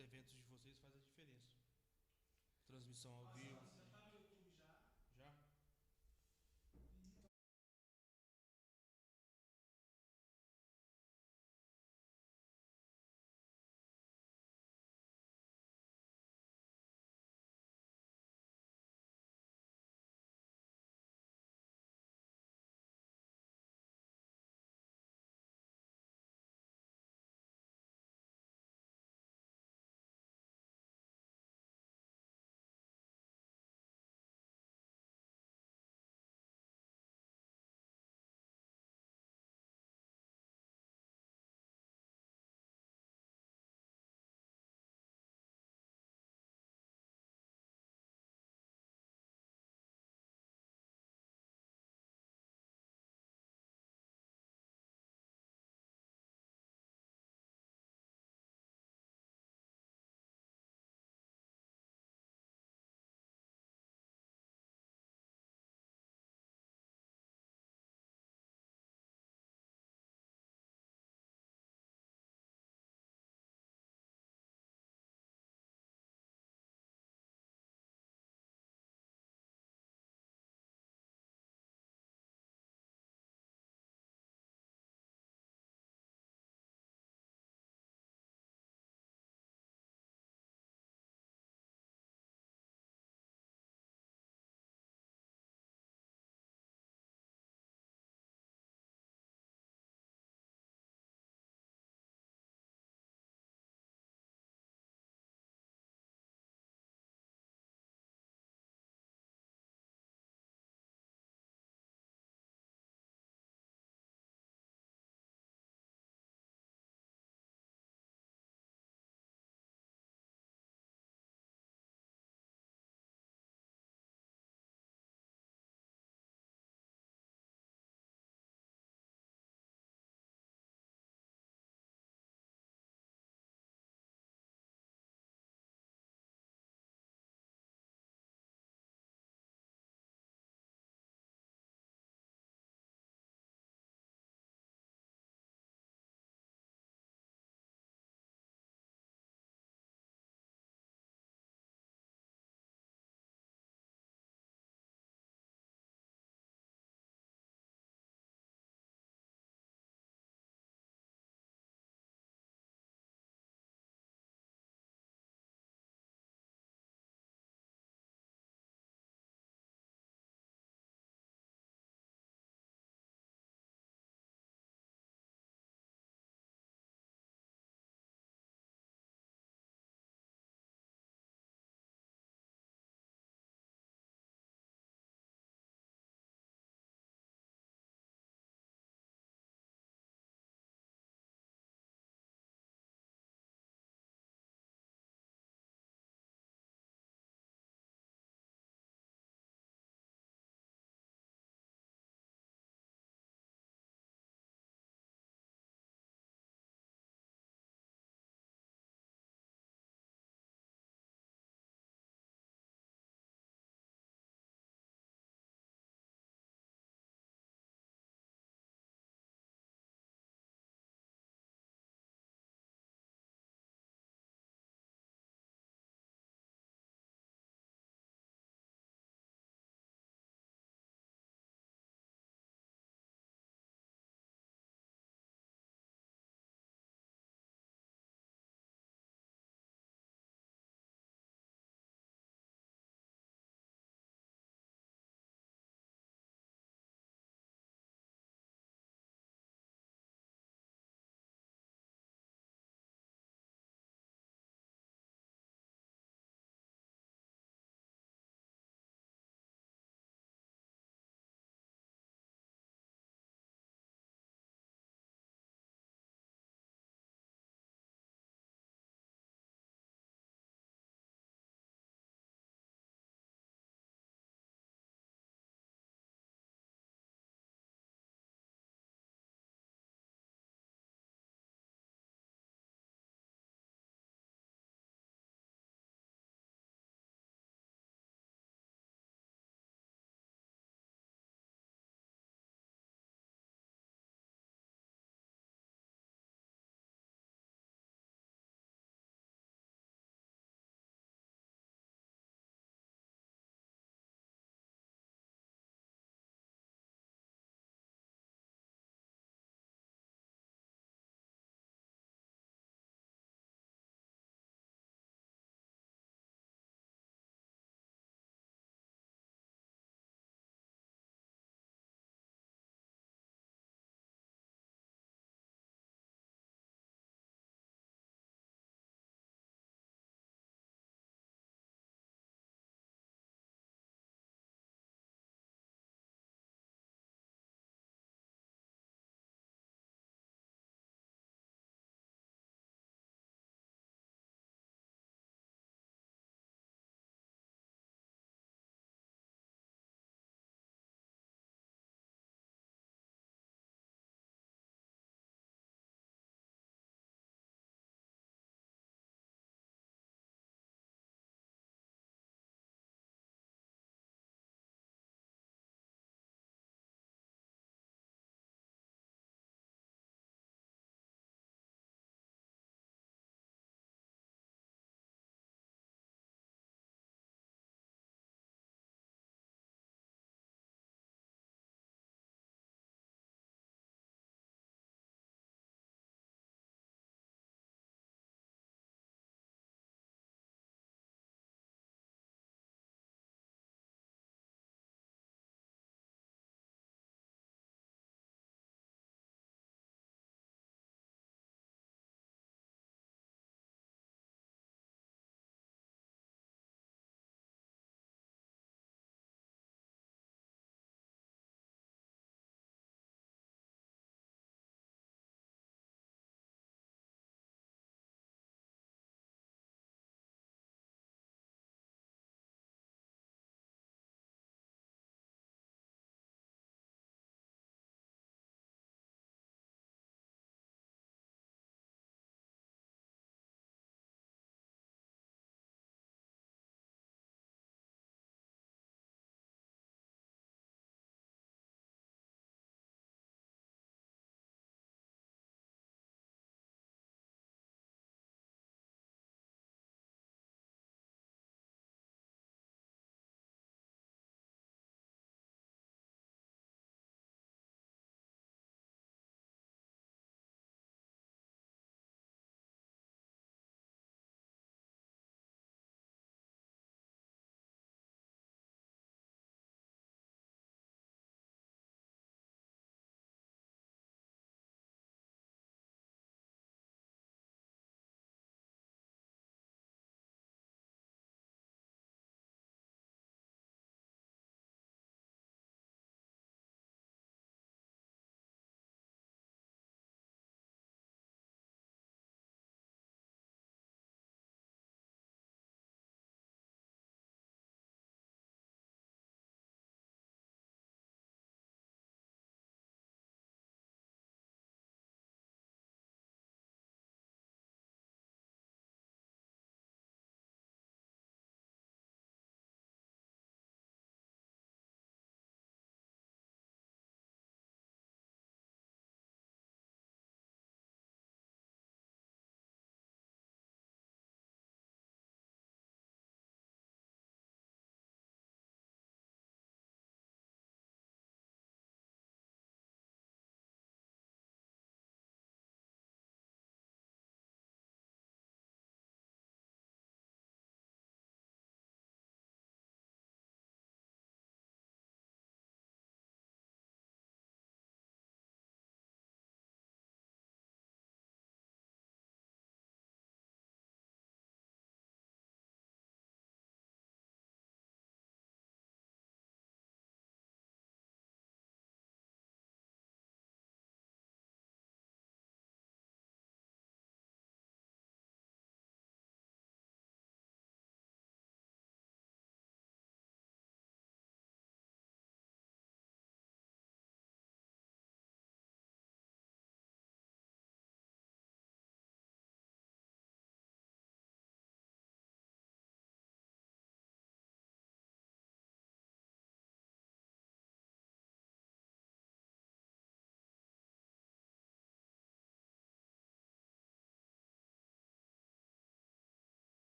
eventos de vocês faz a diferença. Transmissão ao Nossa, vivo. você já tá no YouTube já? Já?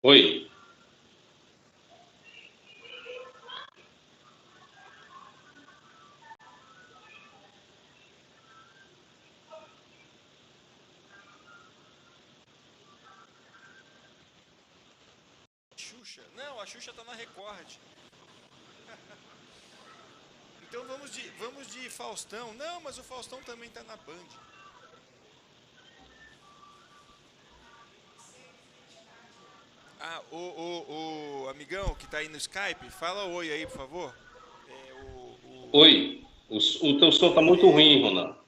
Oi, Xuxa? Não, a Xuxa tá na Record. Então vamos de Faustão. Não, mas o Faustão também tá na Band. Ah, o amigão que tá aí no Skype, fala oi aí, por favor. É, oi. O teu som tá muito ruim, Ronan.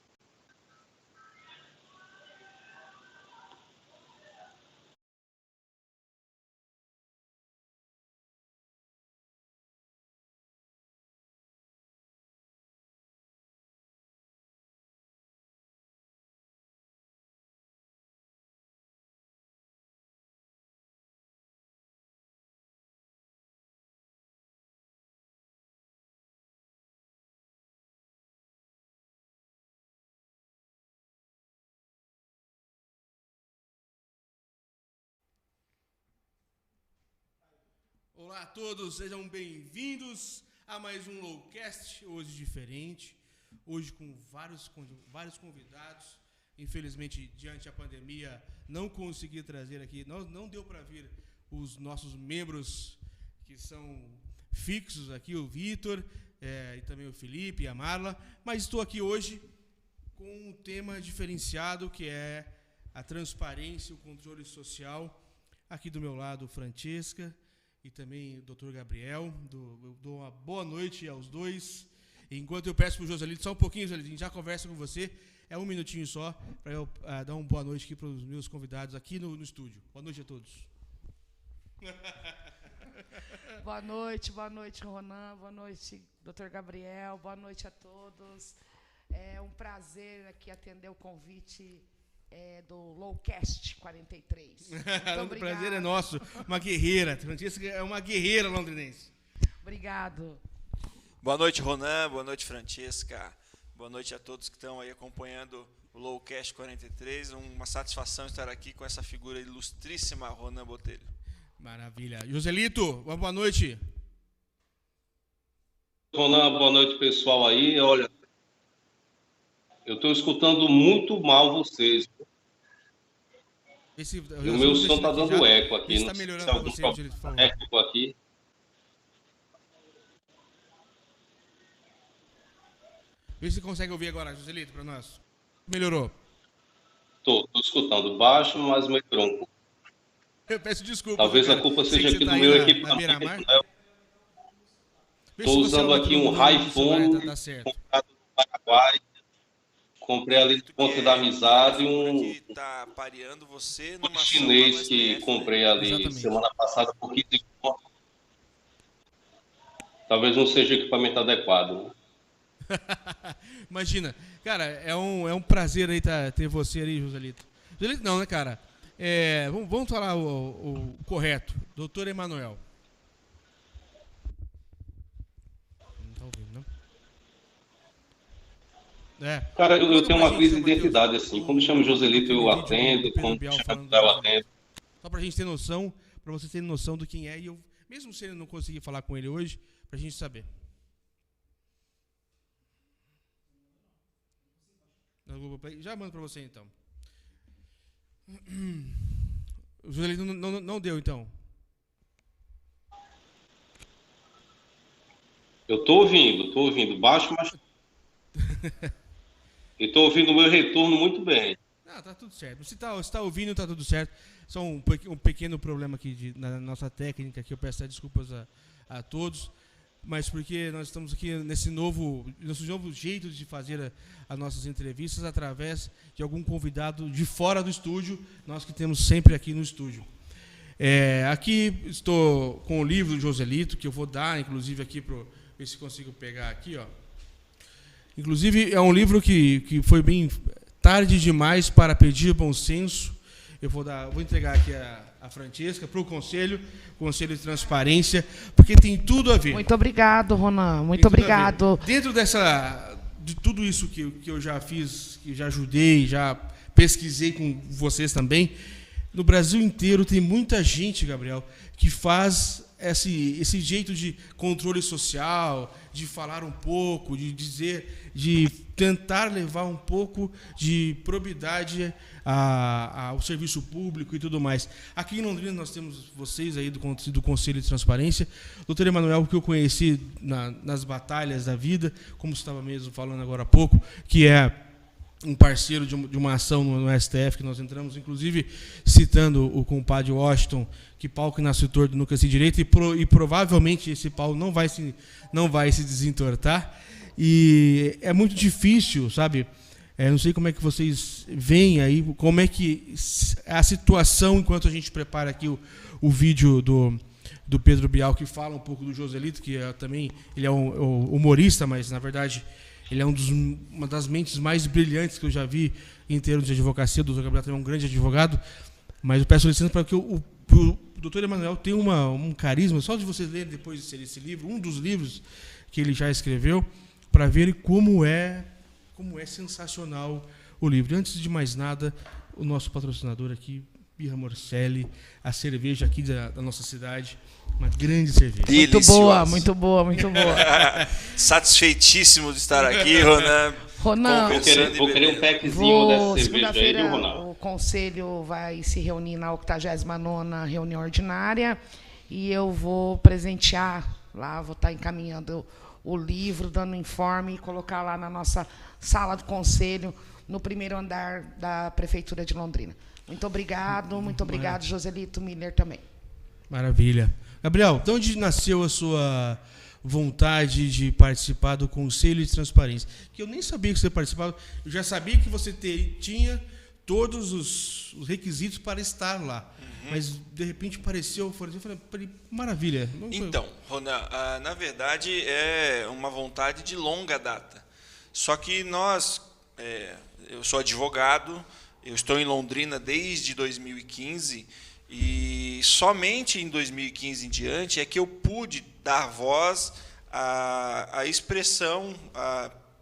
Olá a todos, sejam bem-vindos a mais um Lowcast, hoje diferente, hoje com vários convidados. Infelizmente, diante da pandemia, não consegui trazer aqui, não deu para vir os nossos membros que são fixos aqui, o Vitor, e também o Felipe e a Marla, mas estou aqui hoje com um tema diferenciado que é a transparência e o controle social. Aqui do meu lado, Francesca e também o Dr. Gabriel. Eu dou uma boa noite aos dois. Enquanto eu peço para o Joselito, só um pouquinho, Joselito, já conversa com você. É um minutinho só para eu dar uma boa noite aqui para os meus convidados aqui no estúdio. Boa noite a todos. Boa noite, Ronan. Boa noite, Dr. Gabriel. Boa noite a todos. É um prazer aqui atender o convite do Lowcast 43. O prazer é nosso. Uma guerreira. Francesca é uma guerreira londrinense. Obrigado. Boa noite, Ronan. Boa noite, Francesca. Boa noite a todos que estão aí acompanhando o Lowcast 43. Uma satisfação estar aqui com essa figura ilustríssima, Ronan Botelho. Maravilha. Joselito, uma boa noite. Ronan, boa noite, pessoal aí. Olha, eu estou escutando muito mal vocês. O meu som está dando eco aqui. Está melhorando para você, Joselito, por favor. Eco aqui. Vê se você consegue ouvir agora, Joselito, para nós. Melhorou. Estou escutando baixo, mas melhorou um pouco. Eu peço desculpa. Talvez a culpa seja aqui do meu equipamento. Estou usando aqui um iPhone comprado no Paraguai. Comprei ali no Ponto da Amizade um chinês que comprei ali semana passada por 15 conto. Talvez não seja o equipamento adequado. Imagina, cara, é um prazer aí ter você ali, Joselito. Joselito não, né, cara? Vamos falar o correto. Doutor Emanuel. Não tá ouvindo, não? Cara, eu tenho uma crise de identidade, assim. Quando chamo Joselito, eu atendo. Quando chamo eu atendo. Só pra gente ter noção, pra você ter noção do quem é. E eu, mesmo se ele não conseguir falar com ele hoje, pra gente saber. Já mando pra você, então. O Joselito não deu, então. Eu tô ouvindo baixo, mas... E tô ouvindo o meu retorno muito bem. Ah, tá tudo certo. Se tá ouvindo, tá tudo certo. Só um pequeno problema aqui na nossa técnica, que eu peço desculpas a todos, mas porque nós estamos aqui nesse novo jeito de fazer as nossas entrevistas através de algum convidado de fora do estúdio, nós que temos sempre aqui no estúdio. Aqui estou com o livro do Joselito, que eu vou dar, inclusive, aqui para ver se consigo pegar aqui, ó. Inclusive, é um livro que foi bem tarde demais para pedir bom senso. Eu vou entregar aqui a Francesca para o Conselho de Transparência, porque tem tudo a ver. Muito obrigado, Ronan. Muito obrigado. Dentro de tudo isso que eu já fiz, que já ajudei, já pesquisei com vocês também, no Brasil inteiro tem muita gente, Gabriel, que faz esse jeito de controle social, de falar um pouco, de dizer, de tentar levar um pouco de probidade ao serviço público e tudo mais. Aqui em Londrina nós temos vocês aí do Conselho de Transparência, doutor Emanuel, que eu conheci nas batalhas da vida, como você estava mesmo falando agora há pouco, que é um parceiro de uma ação no STF, que nós entramos, inclusive, citando o compadre Washington, que pau que nasce torto nunca se direita, e provavelmente esse pau não vai se desentortar. E é muito difícil, sabe? Não sei como é que vocês veem aí, como é que a situação, enquanto a gente prepara aqui o vídeo do Pedro Bial, que fala um pouco do Joselito, que também ele é um humorista, mas, na verdade, ele é uma das mentes mais brilhantes que eu já vi em termos de advocacia. O doutor Gabriel também é um grande advogado, mas eu peço licença para que o doutor Emanuel tenha um carisma, só de vocês lerem depois de esse livro, um dos livros que ele já escreveu, para verem como é sensacional o livro. Antes de mais nada, o nosso patrocinador aqui, Birra Morcelli, a cerveja aqui da nossa cidade, uma grande cerveja. Deliciosa. Muito boa. Satisfeitíssimo de estar aqui, Ronan. Ronan, vou querer um packzinho dessa cerveja aí, viu, Ronaldo? O conselho vai se reunir na 89ª reunião ordinária e eu vou presentear lá, vou estar encaminhando o livro, dando informe e colocar lá na nossa sala do conselho, no primeiro andar da Prefeitura de Londrina. Muito obrigado, Joselito Miller também. Maravilha. Gabriel, de onde nasceu a sua vontade de participar do Conselho de Transparência? Que eu nem sabia que você participava, eu já sabia que você tinha todos os requisitos para estar lá. Mas, de repente, apareceu, eu falei, maravilha. Então, Ronan, na verdade, é uma vontade de longa data. Só que eu sou advogado, eu estou em Londrina desde 2015, e somente em 2015 em diante é que eu pude dar voz à expressão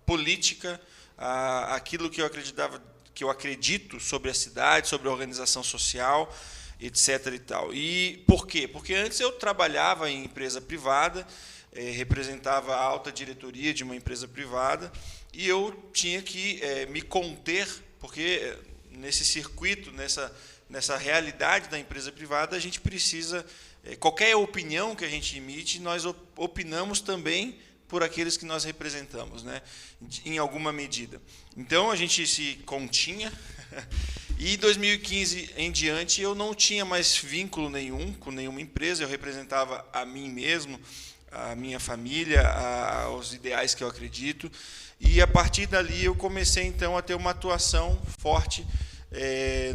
política, àquilo que eu acredito sobre a cidade, sobre a organização social, etc. e tal. E por quê? Porque antes eu trabalhava em empresa privada, representava a alta diretoria de uma empresa privada, e eu tinha que me conter, porque nesse circuito, nessa realidade da empresa privada, a gente precisa, qualquer opinião que a gente emite, nós opinamos também por aqueles que nós representamos, né, em alguma medida. Então, a gente se continha, e em 2015 em diante eu não tinha mais vínculo nenhum com nenhuma empresa, eu representava a mim mesmo, a minha família, os ideais que eu acredito, e a partir dali eu comecei então a ter uma atuação forte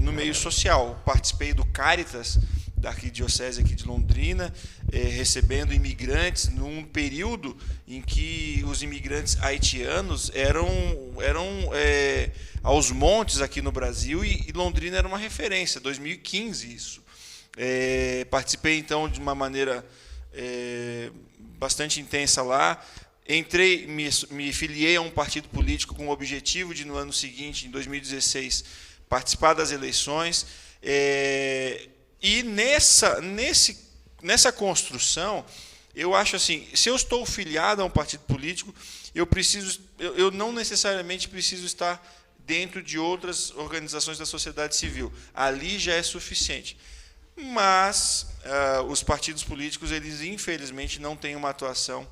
no meio social. Participei do Caritas, da Arquidiocese aqui de Londrina, recebendo imigrantes num período em que os imigrantes haitianos eram aos montes aqui no Brasil, e Londrina era uma referência, 2015 isso. Participei então de uma maneira bastante intensa lá, me filiei a um partido político com o objetivo de, no ano seguinte, em 2016, participar das eleições, e nessa construção, eu acho assim, se eu estou filiado a um partido político, eu não necessariamente preciso estar dentro de outras organizações da sociedade civil. Ali já é suficiente. Mas os partidos políticos, eles infelizmente não têm uma atuação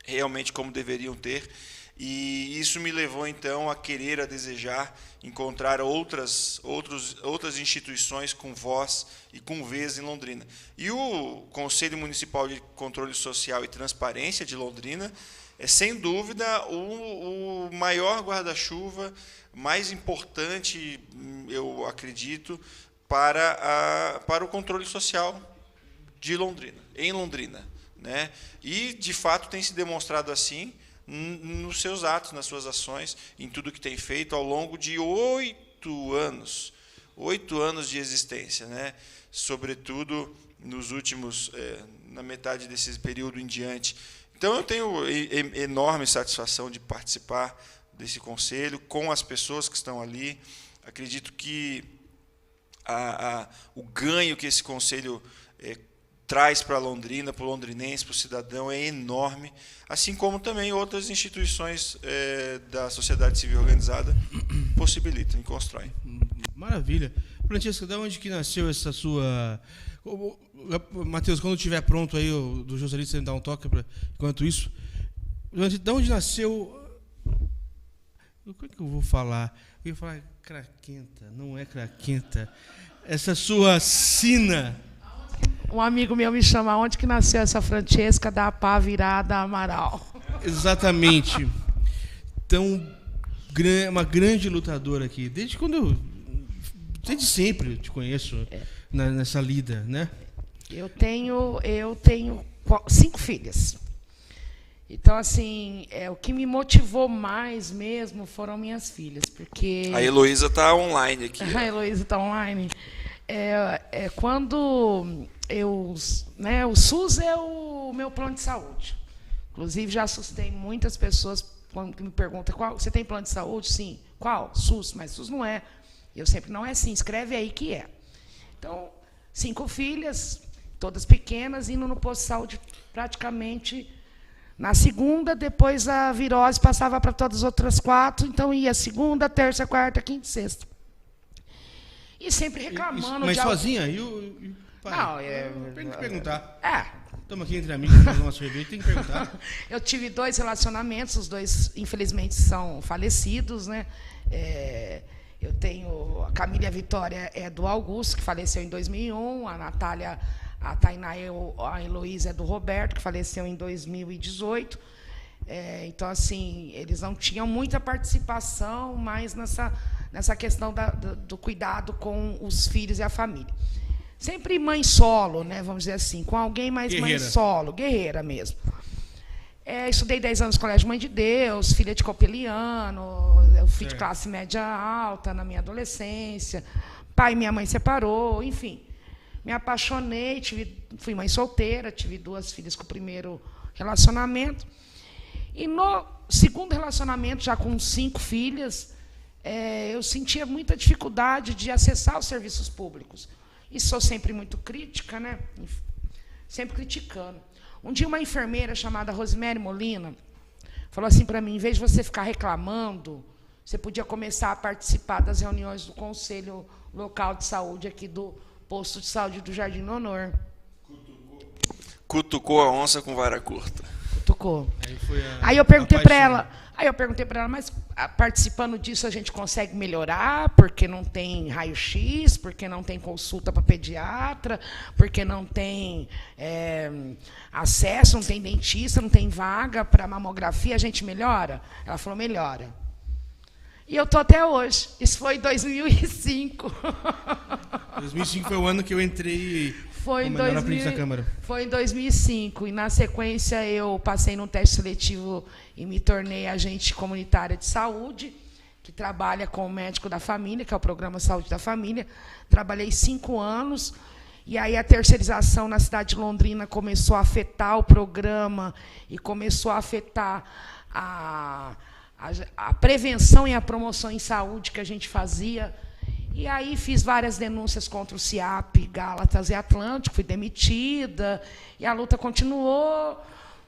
realmente como deveriam ter, e isso me levou então a desejar encontrar outras instituições com voz e com vez em Londrina. E o Conselho Municipal de Controle Social e Transparência de Londrina é, sem dúvida, o maior guarda-chuva, mais importante, eu acredito, para o controle social de Londrina, em Londrina, né? E, de fato, tem se demonstrado assim nos seus atos, nas suas ações, em tudo que tem feito ao longo de 8 anos de existência, né? Sobretudo nos últimos, na metade desse período em diante. Então, eu tenho enorme satisfação de participar desse conselho com as pessoas que estão ali. Acredito que o ganho que esse conselho traz para Londrina, para o londrinense, para o cidadão, é enorme, assim como também outras instituições da sociedade civil organizada possibilitam e constroem. Maravilha. Francesca, de onde que nasceu essa sua... Matheus, quando estiver pronto aí, do Joselito, você me dá um toque enquanto isso. De onde nasceu... Como é que eu vou falar? Eu ia falar craquenta, não é craquenta. Essa sua sina... Um amigo meu me chama, onde que nasceu essa Francesca da pá virada Amaral? Exatamente. Então, uma grande lutadora aqui. Desde sempre eu te conheço nessa lida, né? Eu tenho 5 filhas. Então, assim, o que me motivou mais mesmo foram minhas filhas, porque... A Heloísa está online aqui. A Heloísa está online. Quando o SUS é o meu plano de saúde. Inclusive, já assustei muitas pessoas quando me perguntam, você tem plano de saúde? Sim. Qual? SUS. Mas SUS não é. Eu sempre, não é assim, escreve aí que é. Então, 5 filhas, todas pequenas, indo no posto de saúde praticamente na segunda, depois a virose passava para todas as outras 4, então ia segunda, terça, quarta, quinta e sexta. E sempre reclamando. Mas sozinha? Pai? Não, tem que perguntar. Estamos aqui entre amigos, no nosso evento, tem que perguntar. Eu tive 2 relacionamentos, os 2, infelizmente, são falecidos, né? Eu tenho a Camila e a Vitória do Augusto, que faleceu em 2001, a Natália, a Tainá e a Heloísa é do Roberto, que faleceu em 2018. Então, assim, eles não tinham muita participação, mas nessa questão do cuidado com os filhos e a família. Sempre mãe solo, né, vamos dizer assim, com alguém mais guerreira. Mãe solo, guerreira mesmo. Estudei 10 anos no Colégio Mãe de Deus, filha de Copeliano, eu fui de classe média alta na minha adolescência, pai e minha mãe separou, enfim. Me apaixonei, fui mãe solteira, tive 2 filhas com o primeiro relacionamento. E no segundo relacionamento, já com 5 filhas, eu sentia muita dificuldade de acessar os serviços públicos. E sou sempre muito crítica, né? Sempre criticando. Um dia uma enfermeira chamada Rosemary Molina falou assim para mim, em vez de você ficar reclamando, você podia começar a participar das reuniões do Conselho Local de Saúde aqui do posto de saúde do Jardim do Honor. Cutucou a onça com vara curta. Cutucou. Aí eu perguntei para ela, mas participando disso a gente consegue melhorar, porque não tem raio-x, porque não tem consulta para pediatra, porque não tem acesso, não tem dentista, não tem vaga para mamografia, a gente melhora? Ela falou, melhora. E eu estou até hoje. Isso foi em 2005. 2005 foi o ano que eu entrei como melhor aprendiz da Câmara. Foi em 2005. E, na sequência, eu passei num teste seletivo e me tornei agente comunitária de saúde, que trabalha com o médico da família, que é o Programa Saúde da Família. Trabalhei 5 anos. E aí a terceirização na cidade de Londrina começou a afetar o programa e começou a afetar a prevenção e a promoção em saúde que a gente fazia. E aí fiz várias denúncias contra o CIAP, Gálatas e Atlântico, fui demitida, e a luta continuou.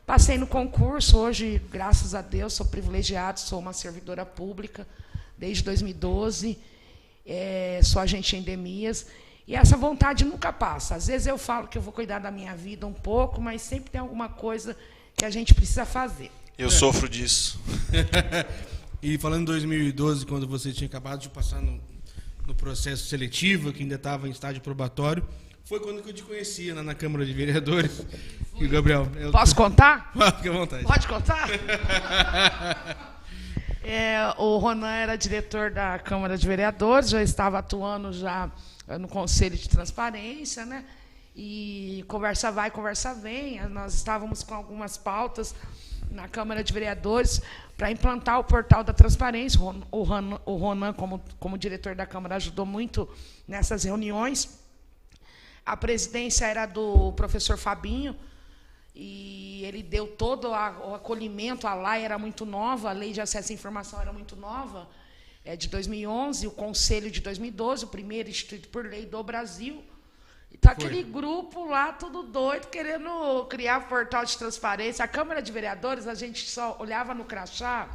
Passei no concurso, hoje, graças a Deus, sou privilegiada, sou uma servidora pública desde 2012, sou agente em endemias, e essa vontade nunca passa. Às vezes eu falo que eu vou cuidar da minha vida um pouco, mas sempre tem alguma coisa que a gente precisa fazer. Eu sofro disso. E falando em 2012, quando você tinha acabado de passar no processo seletivo, que ainda estava em estágio probatório, foi quando que eu te conhecia na Câmara de Vereadores. E o Gabriel... Posso contar? Fique à vontade. Pode contar? O Ronan era diretor da Câmara de Vereadores, já estava atuando já no Conselho de Transparência, né? E conversa vai, conversa vem. Nós estávamos com algumas pautas na Câmara de Vereadores para implantar o portal da transparência. O Ronan, como diretor da Câmara, ajudou muito nessas reuniões. A presidência era do professor Fabinho, e ele deu todo o acolhimento. A lei era muito nova, a Lei de Acesso à Informação era muito nova. é de 2011, o Conselho de 2012, o primeiro instituído por lei do Brasil. E está aquele grupo lá, tudo doido, querendo criar portal de transparência. A Câmara de Vereadores, a gente só olhava no crachá,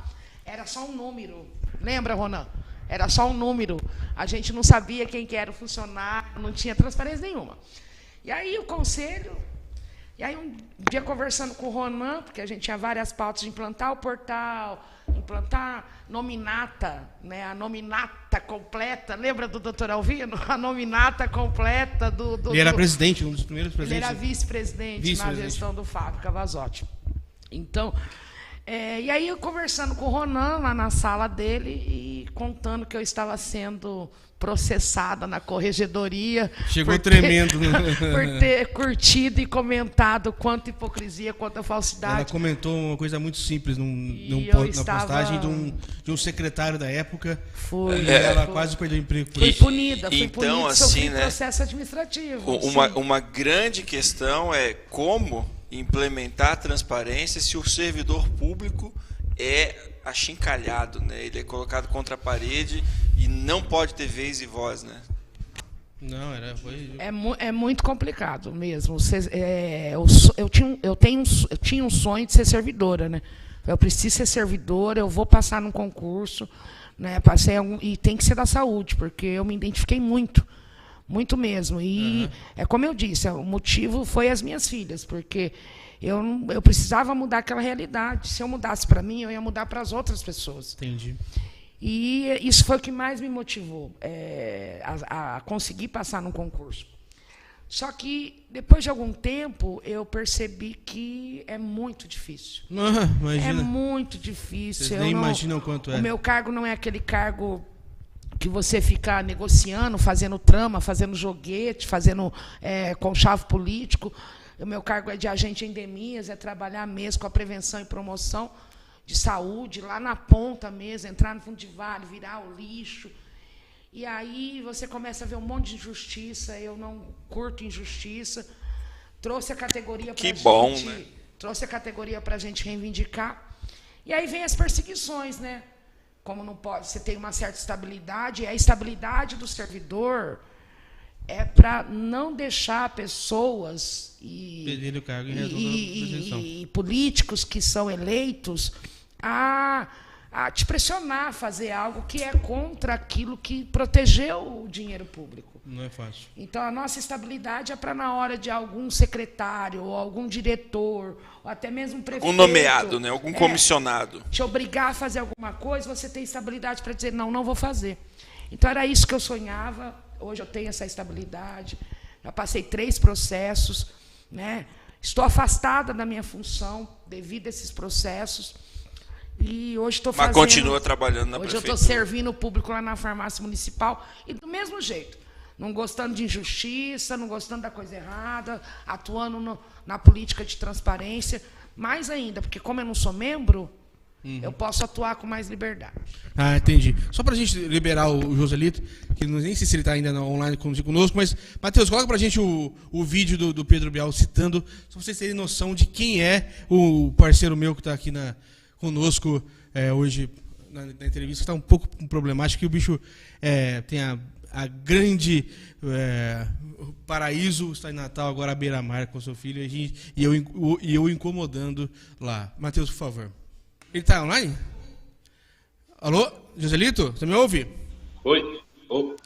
era só um número. Lembra, Ronan? Era só um número. A gente não sabia quem que era o funcionário, não tinha transparência nenhuma. E aí o Conselho... E aí, um dia, conversando com o Ronan, porque a gente tinha várias pautas de implantar o portal, implantar nominata, né, a nominata completa. Lembra do doutor Alvino? A nominata completa do... Ele era presidente, um dos primeiros presidentes. Ele era vice-presidente na gestão do Fábio Cavazotti. Então, e aí, eu conversando com o Ronan, lá na sala dele, e contando que eu estava sendo processada na corregedoria. Chegou tremendo. Por ter curtido e comentado quanta hipocrisia, quanta falsidade. Ela comentou uma coisa muito simples na postagem de um secretário da época. Ela quase perdeu o emprego. Fui punida, então, assim, né, processo administrativo. Uma grande questão é como implementar a transparência se o servidor público é achincalhado, né? Ele é colocado contra a parede e não pode ter vez e voz, né? Não, é muito complicado mesmo. Eu tinha um sonho de ser servidora, né? Eu preciso ser servidora, eu vou passar num concurso, né? E tem que ser da saúde, porque eu me identifiquei muito mesmo. E é como eu disse, o motivo foi as minhas filhas, porque eu precisava mudar aquela realidade. Se eu mudasse para mim, eu ia mudar para as outras pessoas. Entendi. E isso foi o que mais me motivou a conseguir passar num concurso. Só que, depois de algum tempo, eu percebi que é muito difícil. Imagina. É muito difícil. Vocês nem imaginam quanto é. O meu cargo não é aquele cargo que você fica negociando, fazendo trama, fazendo joguete, fazendo conchavo político. O meu cargo é de agente de endemias, é trabalhar mesmo com a prevenção e promoção de saúde, lá na ponta mesmo, entrar no fundo de vale, virar o lixo. E aí você começa a ver um monte de injustiça, eu não curto injustiça. Trouxe a categoria para a gente... bom, né? Trouxe a categoria para a gente reivindicar. E aí vem as perseguições, né? Como não pode, você tem uma certa estabilidade, e a estabilidade do servidor é para não deixar pessoas e políticos que são eleitos a te pressionar a fazer algo que é contra aquilo que protegeu o dinheiro público. Não é fácil. Então, a nossa estabilidade é para, na hora de algum secretário, ou algum diretor, ou até mesmo um prefeito... Um nomeado, né? Algum comissionado. Te obrigar a fazer alguma coisa, você tem estabilidade para dizer, não vou fazer. Então, era isso que eu sonhava. Hoje eu tenho essa estabilidade. Já passei 3 processos, né? Estou afastada da minha função devido a esses processos. E hoje estou fazendo... Mas continua trabalhando na prefeitura. Hoje eu estou servindo o público lá na farmácia municipal. E do mesmo jeito, não gostando de injustiça, não gostando da coisa errada, atuando na política de transparência. Mais ainda, porque como eu não sou membro, eu posso atuar com mais liberdade. Ah, entendi. Só para a gente liberar o Joselito, que nem sei se ele está ainda online conosco, mas, Matheus, coloca para a gente o vídeo do Pedro Bial citando, só vocês terem noção de quem é o parceiro meu que está aqui conosco hoje na entrevista, que está um pouco problemático, que o bicho tem a grande paraíso, está em Natal, agora à beira-mar com seu filho, e eu incomodando lá. Matheus, por favor. Ele está online? Alô, Joselito, você me ouve? Oi.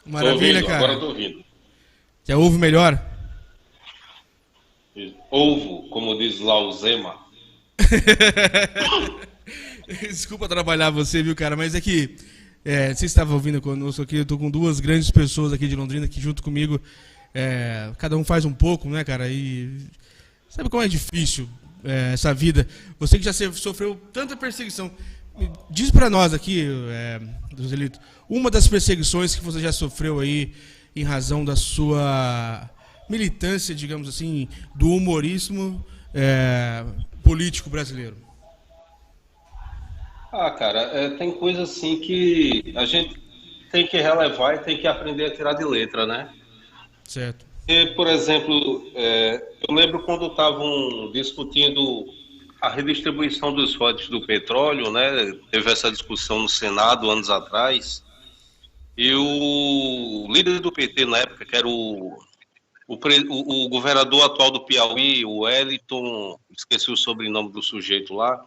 Maravilha, cara. Agora estou ouvindo. Já ouve melhor? Ovo, como diz lá o Zema. Desculpa atrapalhar você, viu, cara, mas é que você estava ouvindo conosco aqui, eu estou com 2 grandes pessoas aqui de Londrina aqui junto comigo, cada um faz um pouco, né, cara, e sabe como é difícil essa vida? Você que já sofreu tanta perseguição, diz para nós aqui, Joselito, uma das perseguições que você já sofreu aí em razão da sua militância, digamos assim, do humorismo político brasileiro. Ah, cara, tem coisa assim que a gente tem que relevar e tem que aprender a tirar de letra, né? Certo. Por exemplo, eu lembro quando estavam discutindo a redistribuição dos royalties do petróleo, né? Teve essa discussão no Senado anos atrás, E o líder do PT na época, que era o governador atual do Piauí, o Wellington, esqueci o sobrenome do sujeito lá,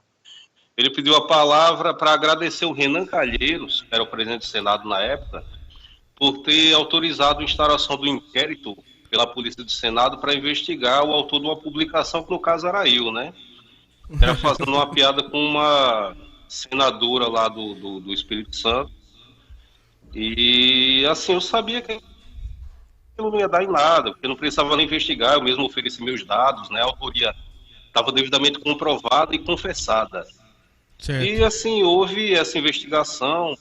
ele pediu a palavra para agradecer o Renan Calheiros, que era o presidente do Senado na época, por ter autorizado a instauração do inquérito pela Polícia do Senado para investigar o autor de uma publicação, que no caso era eu, né? Era fazendo uma piada com uma senadora lá do Espírito Santo. E assim, eu sabia que não ia dar em nada, porque não precisava nem investigar, eu mesmo ofereci meus dados, né? A autoria estava devidamente comprovada e confessada. Certo. E assim, houve essa investigação,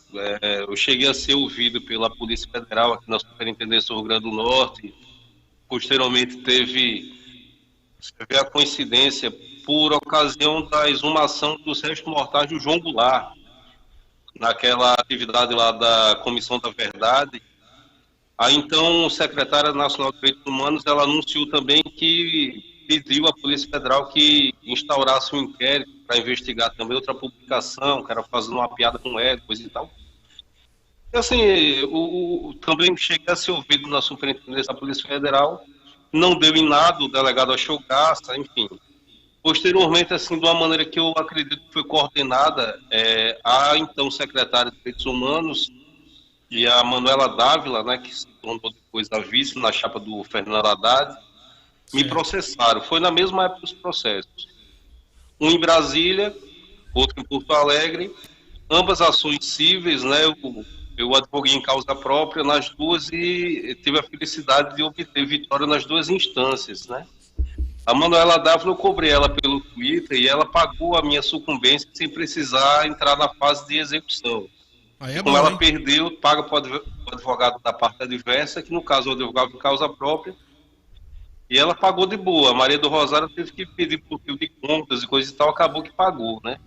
eu cheguei a ser ouvido pela Polícia Federal aqui na Superintendência do Rio Grande do Norte, posteriormente teve a coincidência por ocasião da exumação dos restos mortais do João Goulart, naquela atividade lá da Comissão da Verdade. Aí então, a secretária nacional de Direitos Humanos, ela anunciou também que pediu à Polícia Federal que instaurasse um inquérito para investigar também outra publicação, que era fazendo uma piada com ela, coisa e tal. E assim, também cheguei a ser ouvido na Superintendência da Polícia Federal, não deu em nada, o delegado achou graça, enfim. Posteriormente, assim, de uma maneira que eu acredito que foi coordenada, a então secretária de Direitos Humanos e a Manuela Dávila, né, que se tornou depois a vice na chapa do Fernando Haddad, me processaram. Foi na mesma época dos processos. Um em Brasília, outro em Porto Alegre, ambas ações cíveis, né? Eu advoguei em causa própria nas duas e tive a felicidade de obter vitória nas duas instâncias, né? A Manuela Dávila, eu cobrei ela pelo Twitter e ela pagou a minha sucumbência sem precisar entrar na fase de execução. Como ela perdeu, paga para o advogado da parte adversa, que no caso o advogado em causa própria, e ela pagou de boa. A Maria do Rosário teve que pedir por fio de contas e coisa e tal, acabou que pagou, né?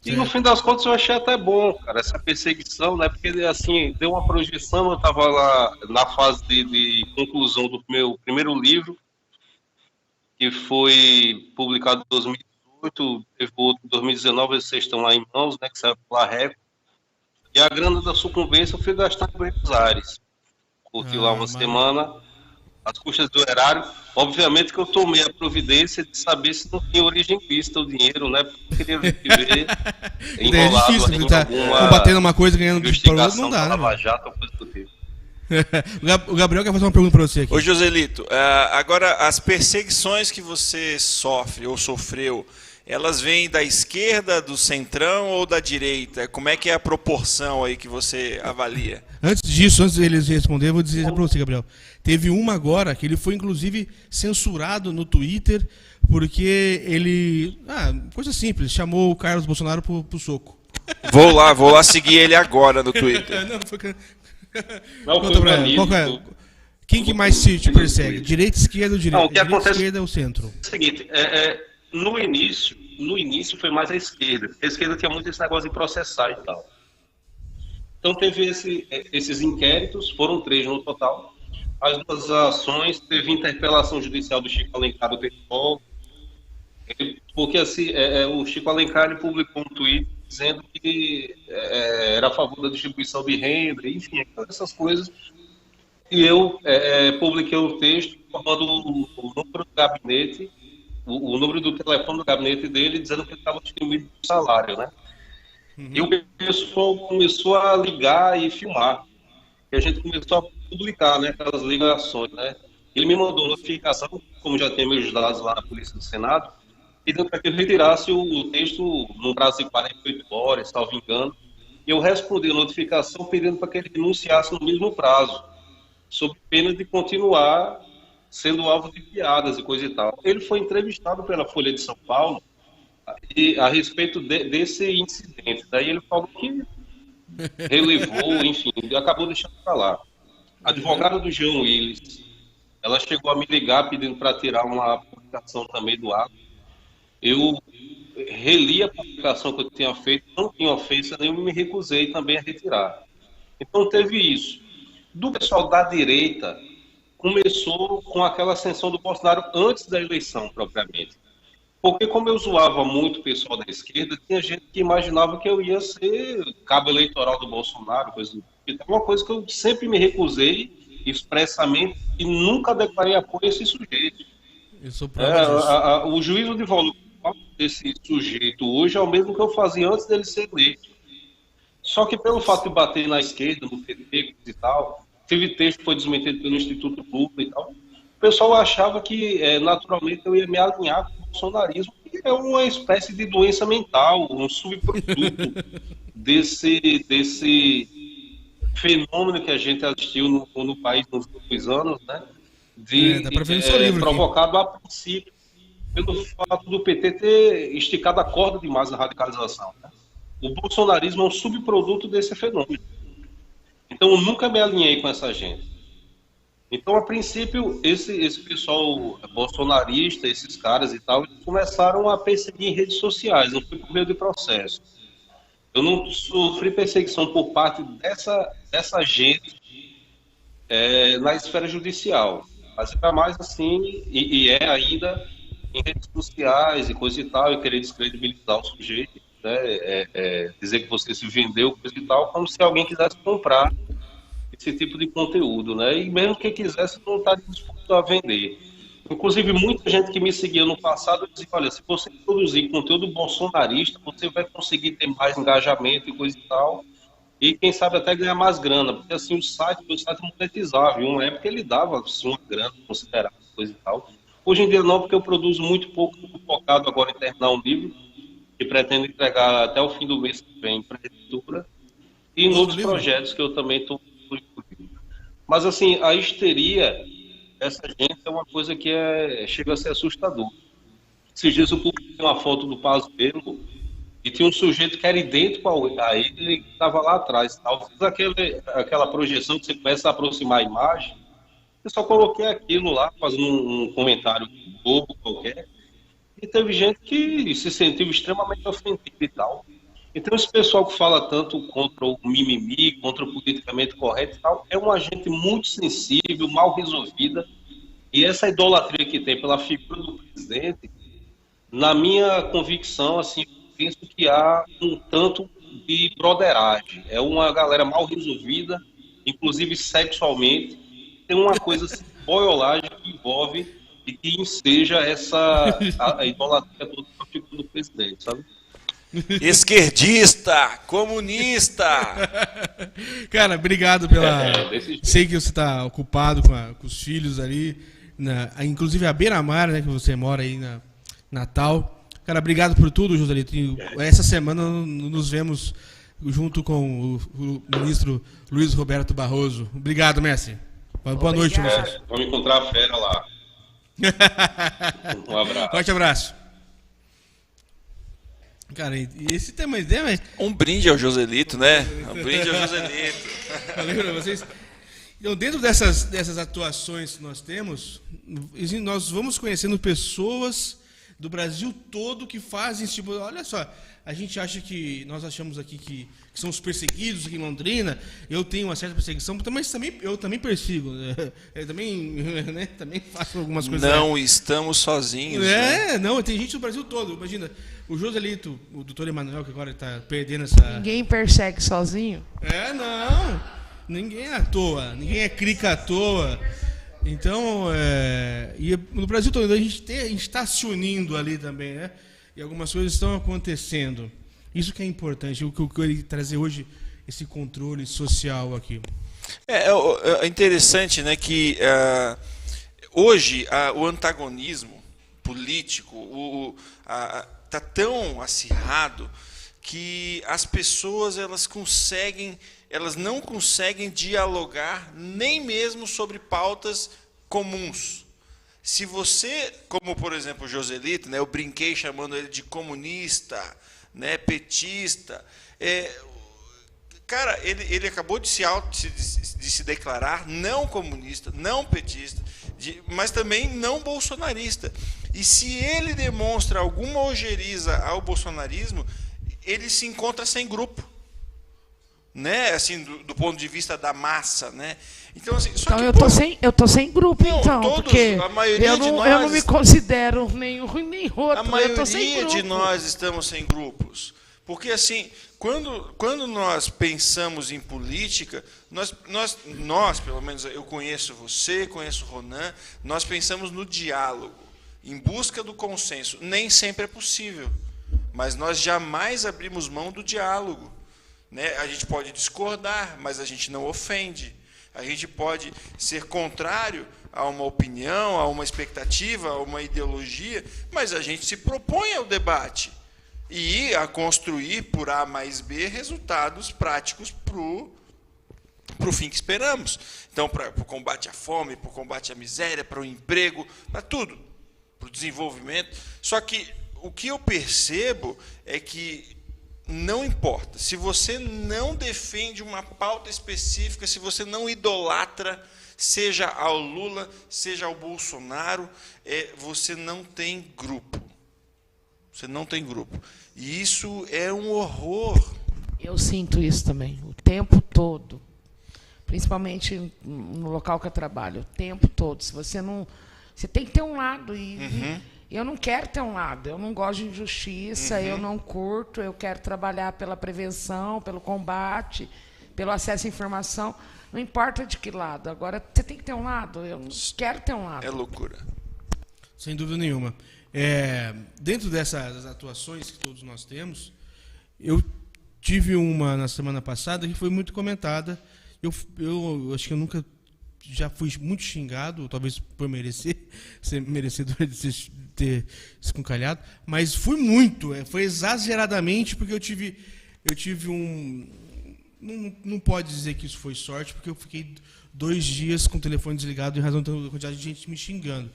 E no fim das contas eu achei até bom, cara, essa perseguição, né? Porque assim, deu uma projeção, eu estava lá na fase de conclusão do meu primeiro livro, que foi publicado em 2018, teve outro em 2019, vocês estão lá em mãos, né? Que saiu pela Record. E a grana da sucumbência eu fui gastar em Buenos Aires. Curti lá uma semana, as custas do erário. Obviamente que eu tomei a providência de saber se não tinha origem ilícita o dinheiro, né? Porque eu queria viver enrolado é difícil, tá combatendo uma coisa, ganhando investigação, não dá, né? Lava Jato, coisa do tipo. O Gabriel quer fazer uma pergunta para você aqui. Ô Joselito, agora as perseguições que você sofre ou sofreu, elas vêm da esquerda, do centrão ou da direita? Como é que é a proporção aí que você avalia? Antes de eles responder, eu vou dizer para você, Gabriel. Teve uma agora que ele foi, inclusive, censurado no Twitter, porque ele... coisa simples, chamou o Carlos Bolsonaro pro soco. Vou lá seguir ele agora no Twitter. Não foi... Quem que mais te persegue? Direita, esquerda ou direita? Não, o que acontece esquerda ou centro? É o seguinte, no início foi mais a esquerda. A esquerda tinha muito esse negócio de processar e tal. Então teve esses inquéritos, foram 3 no total. As 2 ações, teve interpelação judicial do Chico Alencar do PSOL, porque assim, o Chico Alencar ele publicou um tweet dizendo que era a favor da distribuição de renda, enfim, essas coisas. E eu publiquei um texto formando o número do gabinete, o número do telefone do gabinete dele, dizendo que ele estava distribuindo o salário, né? E o pessoal começou a ligar e filmar. E a gente começou a publicar, né, aquelas ligações, né? Ele me mandou notificação, como já tem meus dados lá na Polícia do Senado, pedindo para que eu retirasse o texto no prazo de 48 horas, salvo engano. E eu respondi a notificação pedindo para que ele denunciasse no mesmo prazo, sob pena de continuar sendo alvo de piadas e coisa e tal. Ele foi entrevistado pela Folha de São Paulo a respeito desse incidente. Daí ele falou que relevou, enfim, acabou deixando para lá. A advogada do Jean Willis, ela chegou a me ligar pedindo para tirar uma publicação também do ato. Eu reli a publicação que eu tinha feito, não tinha ofensa nenhuma e me recusei também a retirar. Então teve isso. Do pessoal da direita, começou com aquela ascensão do Bolsonaro antes da eleição, propriamente. Porque como eu zoava muito o pessoal da esquerda, tinha gente que imaginava que eu ia ser cabo eleitoral do Bolsonaro, coisa do É uma coisa que eu sempre me recusei expressamente e nunca declarei apoio a esse sujeito. O juízo de valor desse sujeito hoje é o mesmo que eu fazia antes dele ser eleito. Só que pelo fato de bater na esquerda, no PT e tal, teve texto que foi desmentido pelo Instituto Lula e tal, o pessoal achava que naturalmente eu ia me alinhar com o bolsonarismo, que é uma espécie de doença mental, um subproduto desse fenômeno que a gente assistiu no país nos últimos anos, né? Provocado a princípio pelo fato do PT ter esticado a corda demais na radicalização. Né? O bolsonarismo é um subproduto desse fenômeno. Então, eu nunca me alinhei com essa gente. Então, a princípio, esse pessoal bolsonarista, esses caras e tal, eles começaram a perseguir em redes sociais, não foi por meio de processo. Eu não sofri perseguição por parte dessa gente na esfera judicial. Mas era mais assim, e é ainda em redes sociais e coisa e tal, e querer descredibilizar o sujeito, né? Dizer que você se vendeu, coisa e tal, como se alguém quisesse comprar esse tipo de conteúdo, né? E mesmo que quisesse, não estaria disposto a vender. Inclusive, muita gente que me seguia no passado dizia, olha, se você produzir conteúdo bolsonarista, você vai conseguir ter mais engajamento e coisa e tal, e quem sabe até ganhar mais grana, porque assim, o site monetizava, em uma época ele dava assim, uma grana considerável, coisa e tal. Hoje em dia não, porque eu produzo muito pouco, focado agora em terminar um livro, que pretendo entregar até o fim do mês que vem para a editora, e em outros projetos que eu também estou incluindo. Mas assim, a histeria dessa gente é uma coisa que chega a ser assustador. Esses dias eu publiquei uma foto do Pazuello e tinha um sujeito que era idêntico a ele que estava lá atrás. Tal. Fiz aquela projeção que você começa a aproximar a imagem, eu só coloquei aquilo lá, fazendo um comentário bobo qualquer, e teve gente que se sentiu extremamente ofendido e tal. Então esse pessoal que fala tanto contra o mimimi, contra o politicamente correto e tal, é uma gente muito sensível, mal resolvida, e essa idolatria que tem pela figura do presidente, na minha convicção, assim, penso que há um tanto de broderagem. É uma galera mal resolvida, inclusive sexualmente. Tem uma coisa assim, boiolagem que envolve e que enseja a idolatria toda da figura do presidente, sabe? Esquerdista, comunista. Cara, obrigado pela. Sei que você está ocupado com os filhos ali, inclusive a Beira-Mar, né, que você mora aí na Natal. Cara, obrigado por tudo, Joselito. Essa semana nos vemos junto com o ministro Luiz Roberto Barroso. Obrigado, Messi. Boa noite a vocês. Vamos encontrar a fera lá. Um abraço. Forte abraço. Cara, e esse tema é... Um brinde ao Joselito, né? Um brinde ao Joselito. Valeu pra vocês. Então, dentro dessas atuações que nós temos, nós vamos conhecendo pessoas do Brasil todo que fazem esse tipo... Olha só, a gente acha que... Nós achamos aqui que são os perseguidos aqui em Londrina. Eu tenho uma certa perseguição, mas eu também persigo. Eu também faço algumas coisas. Não estamos sozinhos. Não, tem gente do Brasil todo. Imagina, o Joselito, o doutor Emanuel, que agora está perdendo essa... Ninguém persegue sozinho? Não. Ninguém é à toa. Ninguém é crica à toa. Então, e no Brasil todo, a gente está se unindo ali também, né? E algumas coisas estão acontecendo. Isso que é importante, o que eu queria trazer hoje, esse controle social aqui. É interessante, né, que hoje o antagonismo político está tão acirrado que as pessoas elas não conseguem dialogar nem mesmo sobre pautas comuns. Se você, como por exemplo o Joselito, né, eu brinquei chamando ele de comunista, né, petista, cara, ele acabou de se declarar não comunista, não petista, mas também não bolsonarista. E se ele demonstra alguma ojeriza ao bolsonarismo, ele se encontra sem grupo, né? Assim, do ponto de vista da massa, né? Então, assim, eu tô sem grupo, não, então, porque a maioria eu não me considero nem ruim nem outro. A maioria de nós estamos sem grupos. Porque, assim, quando nós pensamos em política, nós, pelo menos, eu conheço você, conheço o Ronan, nós pensamos no diálogo, em busca do consenso. Nem sempre é possível, mas nós jamais abrimos mão do diálogo, né? A gente pode discordar, mas a gente não ofende. A gente pode ser contrário a uma opinião, a uma expectativa, a uma ideologia, mas a gente se propõe ao debate e a construir, por A mais B, resultados práticos para o fim que esperamos. Então, para o combate à fome, para o combate à miséria, para o emprego, para tudo, para o desenvolvimento. Só que o que eu percebo é que não importa. Se você não defende uma pauta específica, se você não idolatra, seja ao Lula, seja ao Bolsonaro, você não tem grupo. Você não tem grupo. E isso é um horror. Eu sinto isso também, o tempo todo. Principalmente no local que eu trabalho, o tempo todo. Se você não... Você tem que ter um lado. E eu não quero ter um lado. Eu não gosto de injustiça, eu não curto. Eu quero trabalhar pela prevenção, pelo combate, pelo acesso à informação. Não importa de que lado. Agora, você tem que ter um lado. Eu não quero ter um lado. É loucura. Sem dúvida nenhuma. Dentro dessas atuações que todos nós temos, eu tive uma na semana passada que foi muito comentada. Eu acho que eu nunca já fui muito xingado, talvez por ser merecedor de ter escancalhado, mas fui muito, foi exageradamente, porque eu tive um... Não pode dizer que isso foi sorte, porque eu fiquei 2 dias com o telefone desligado em razão da quantidade de gente me xingando.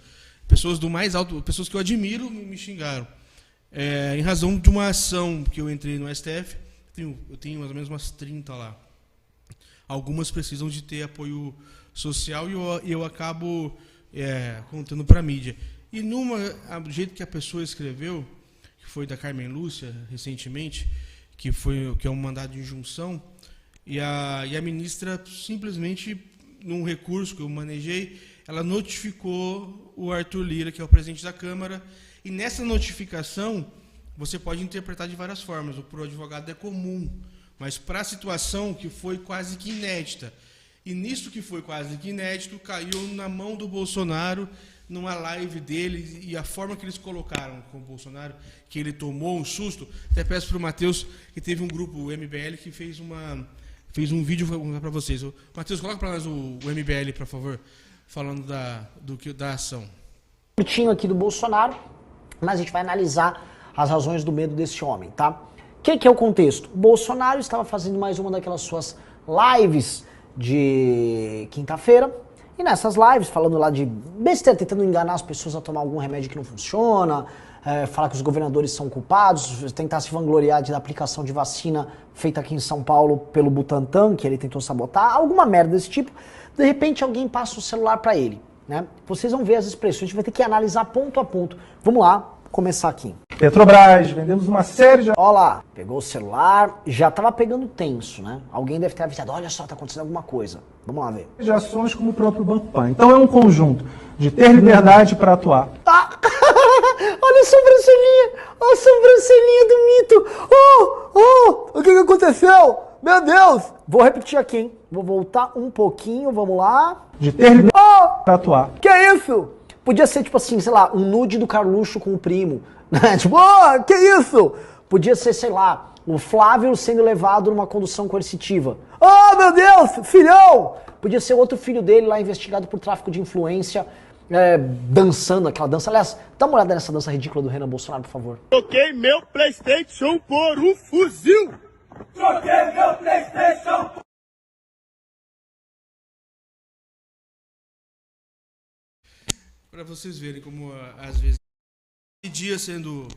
Pessoas do mais alto, pessoas que eu admiro me xingaram. Em razão de uma ação que eu entrei no STF, eu tenho mais ou menos umas 30 lá. Algumas precisam de ter apoio social e eu acabo contando para a mídia. E do jeito que a pessoa escreveu, que foi da Carmen Lúcia, recentemente, que é um mandado de injunção, e a ministra simplesmente, num recurso que eu manejei, ela notificou o Arthur Lira, que é o presidente da Câmara, e nessa notificação você pode interpretar de várias formas. Para o advogado é comum, mas para a situação que foi quase que inédita, e nisso que foi quase que inédito, caiu na mão do Bolsonaro, numa live dele, e a forma que eles colocaram com o Bolsonaro, que ele tomou um susto. Até peço para o Matheus, que teve um grupo, o MBL, que fez um vídeo para vocês. Matheus, coloca para nós o MBL, por favor, falando da ação. Curtinho aqui do Bolsonaro, mas a gente vai analisar as razões do medo desse homem, tá? O que é o contexto? O Bolsonaro estava fazendo mais uma daquelas suas lives de quinta-feira, e nessas lives, falando lá de besteira, tentando enganar as pessoas a tomar algum remédio que não funciona, falar que os governadores são culpados, tentar se vangloriar da aplicação de vacina feita aqui em São Paulo pelo Butantan, que ele tentou sabotar, alguma merda desse tipo. De repente alguém passa o celular para ele, né? Vocês vão ver as expressões, a gente vai ter que analisar ponto a ponto. Vamos lá, começar aqui. Petrobras, vendemos uma série de... Olha lá, pegou o celular, já tava pegando tenso, né? Alguém deve ter avisado, olha só, tá acontecendo alguma coisa. Vamos lá ver. De ações como o próprio Banco Pan. Então é um conjunto de ter liberdade para atuar. Ah, olha a sobrancelhinha do mito. O que aconteceu? Meu Deus. Vou repetir aqui, hein? Vou voltar um pouquinho, vamos lá. De ter liberdade para atuar. Que é isso? Podia ser, tipo assim, sei lá, um nude do Carluxo com o primo. Tipo, que isso? Podia ser, sei lá, o Flávio sendo levado numa condução coercitiva. Oh, meu Deus, filhão! Podia ser outro filho dele lá investigado por tráfico de influência, dançando aquela dança. Aliás, dá uma olhada nessa dança ridícula do Renan Bolsonaro, por favor. Troquei meu PlayStation por um fuzil! Troquei meu PlayStation por... Para vocês verem como, às vezes, dia sendo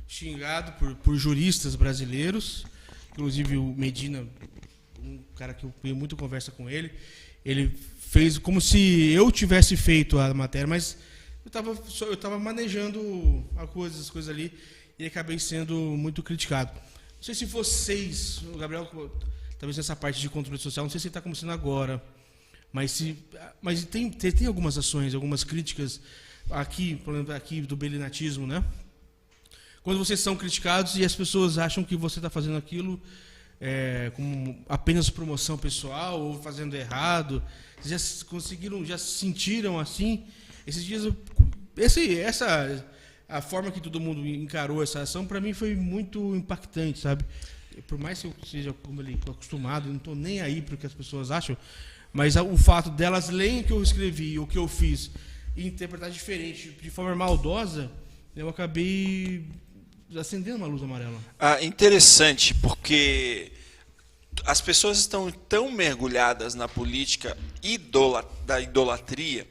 xingado por juristas brasileiros, inclusive o Medina, um cara que eu tenho muita conversa com ele fez como se eu tivesse feito a matéria, mas eu estava manejando as coisas ali e acabei sendo muito criticado. Não sei se vocês, o Gabriel, talvez nessa parte de controle social, não sei se ele está começando agora, mas tem algumas ações, algumas críticas aqui, por exemplo, aqui do belinatismo, né? quando vocês são criticados e as pessoas acham que você está fazendo aquilo como apenas promoção pessoal ou fazendo errado. Vocês já se sentiram assim? Esses dias, a forma que todo mundo encarou essa ação, para mim, foi muito impactante, sabe? Por mais que eu seja acostumado, eu não estou nem aí para o que as pessoas acham, mas o fato delas lerem o que eu escrevi, o que eu fiz, e interpretar diferente, de forma maldosa, eu acabei acendendo uma luz amarela. Interessante, porque as pessoas estão tão mergulhadas na política da idolatria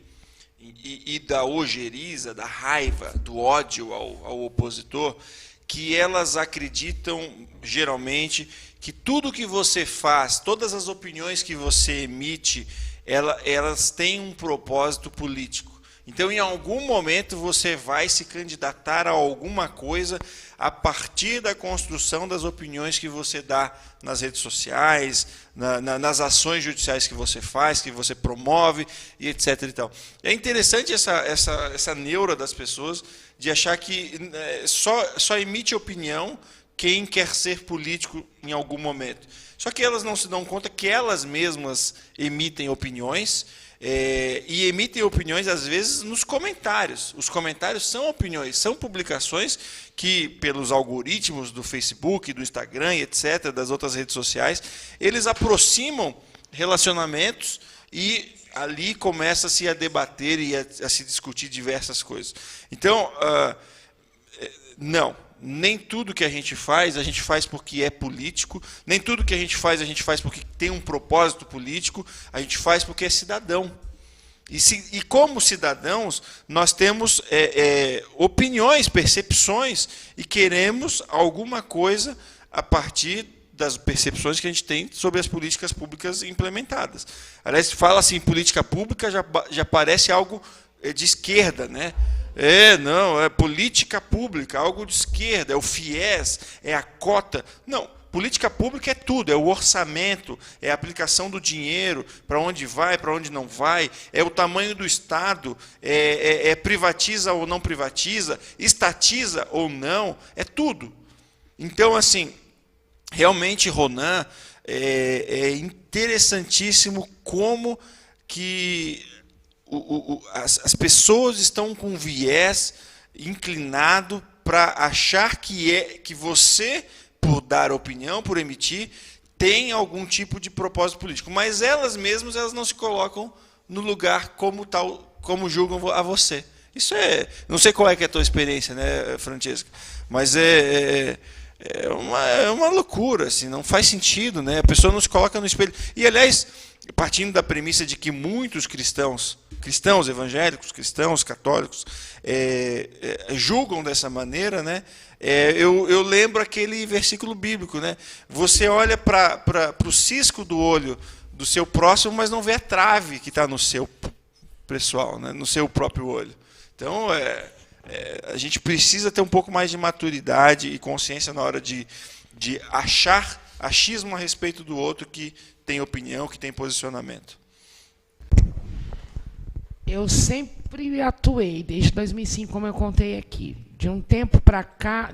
e da ojeriza, da raiva, do ódio ao opositor, que elas acreditam, geralmente, que tudo que você faz, todas as opiniões que você emite, elas têm um propósito político. Então, em algum momento, você vai se candidatar a alguma coisa a partir da construção das opiniões que você dá nas redes sociais, nas ações judiciais que você faz, que você promove, e etc. E tal. É interessante essa neura das pessoas de achar que só emite opinião quem quer ser político em algum momento. Só que elas não se dão conta que elas mesmas emitem opiniões, e emitem opiniões, às vezes, nos comentários. Os comentários são opiniões, são publicações que, pelos algoritmos do Facebook, do Instagram, etc., das outras redes sociais, eles aproximam relacionamentos e ali começa-se a debater e a se discutir diversas coisas. Então, não. Nem tudo que a gente faz porque é político. Nem tudo que a gente faz porque tem um propósito político. A gente faz porque é cidadão. E como cidadãos, nós temos opiniões, percepções, e queremos alguma coisa a partir das percepções que a gente tem sobre as políticas públicas implementadas. Aliás, fala assim, política pública, já parece algo de esquerda, né? Não, é política pública, algo de esquerda, é o FIES, é a cota. Não, política pública é tudo, é o orçamento, é a aplicação do dinheiro, para onde vai, para onde não vai, é o tamanho do Estado, privatiza ou não privatiza, estatiza ou não, é tudo. Então, assim, realmente, Ronan, é interessantíssimo como que as pessoas estão com viés inclinado para achar que você, por dar opinião, por emitir, tem algum tipo de propósito político. Mas elas mesmas não se colocam no lugar como julgam a você. Isso não sei qual é que é a tua experiência, né, Francesca? Mas é uma loucura, assim, não faz sentido, né? A pessoa não se coloca no espelho. E, aliás, partindo da premissa de que muitos cristãos evangélicos, cristãos católicos, julgam dessa maneira, né? Eu lembro aquele versículo bíblico, né? Você olha para o cisco do olho do seu próximo, mas não vê a trave que está no seu pessoal, né? No seu próprio olho. Então, a gente precisa ter um pouco mais de maturidade e consciência na hora de achar achismo a respeito do outro que tem opinião, que tem posicionamento. Eu sempre atuei, desde 2005, como eu contei aqui. De um tempo para cá,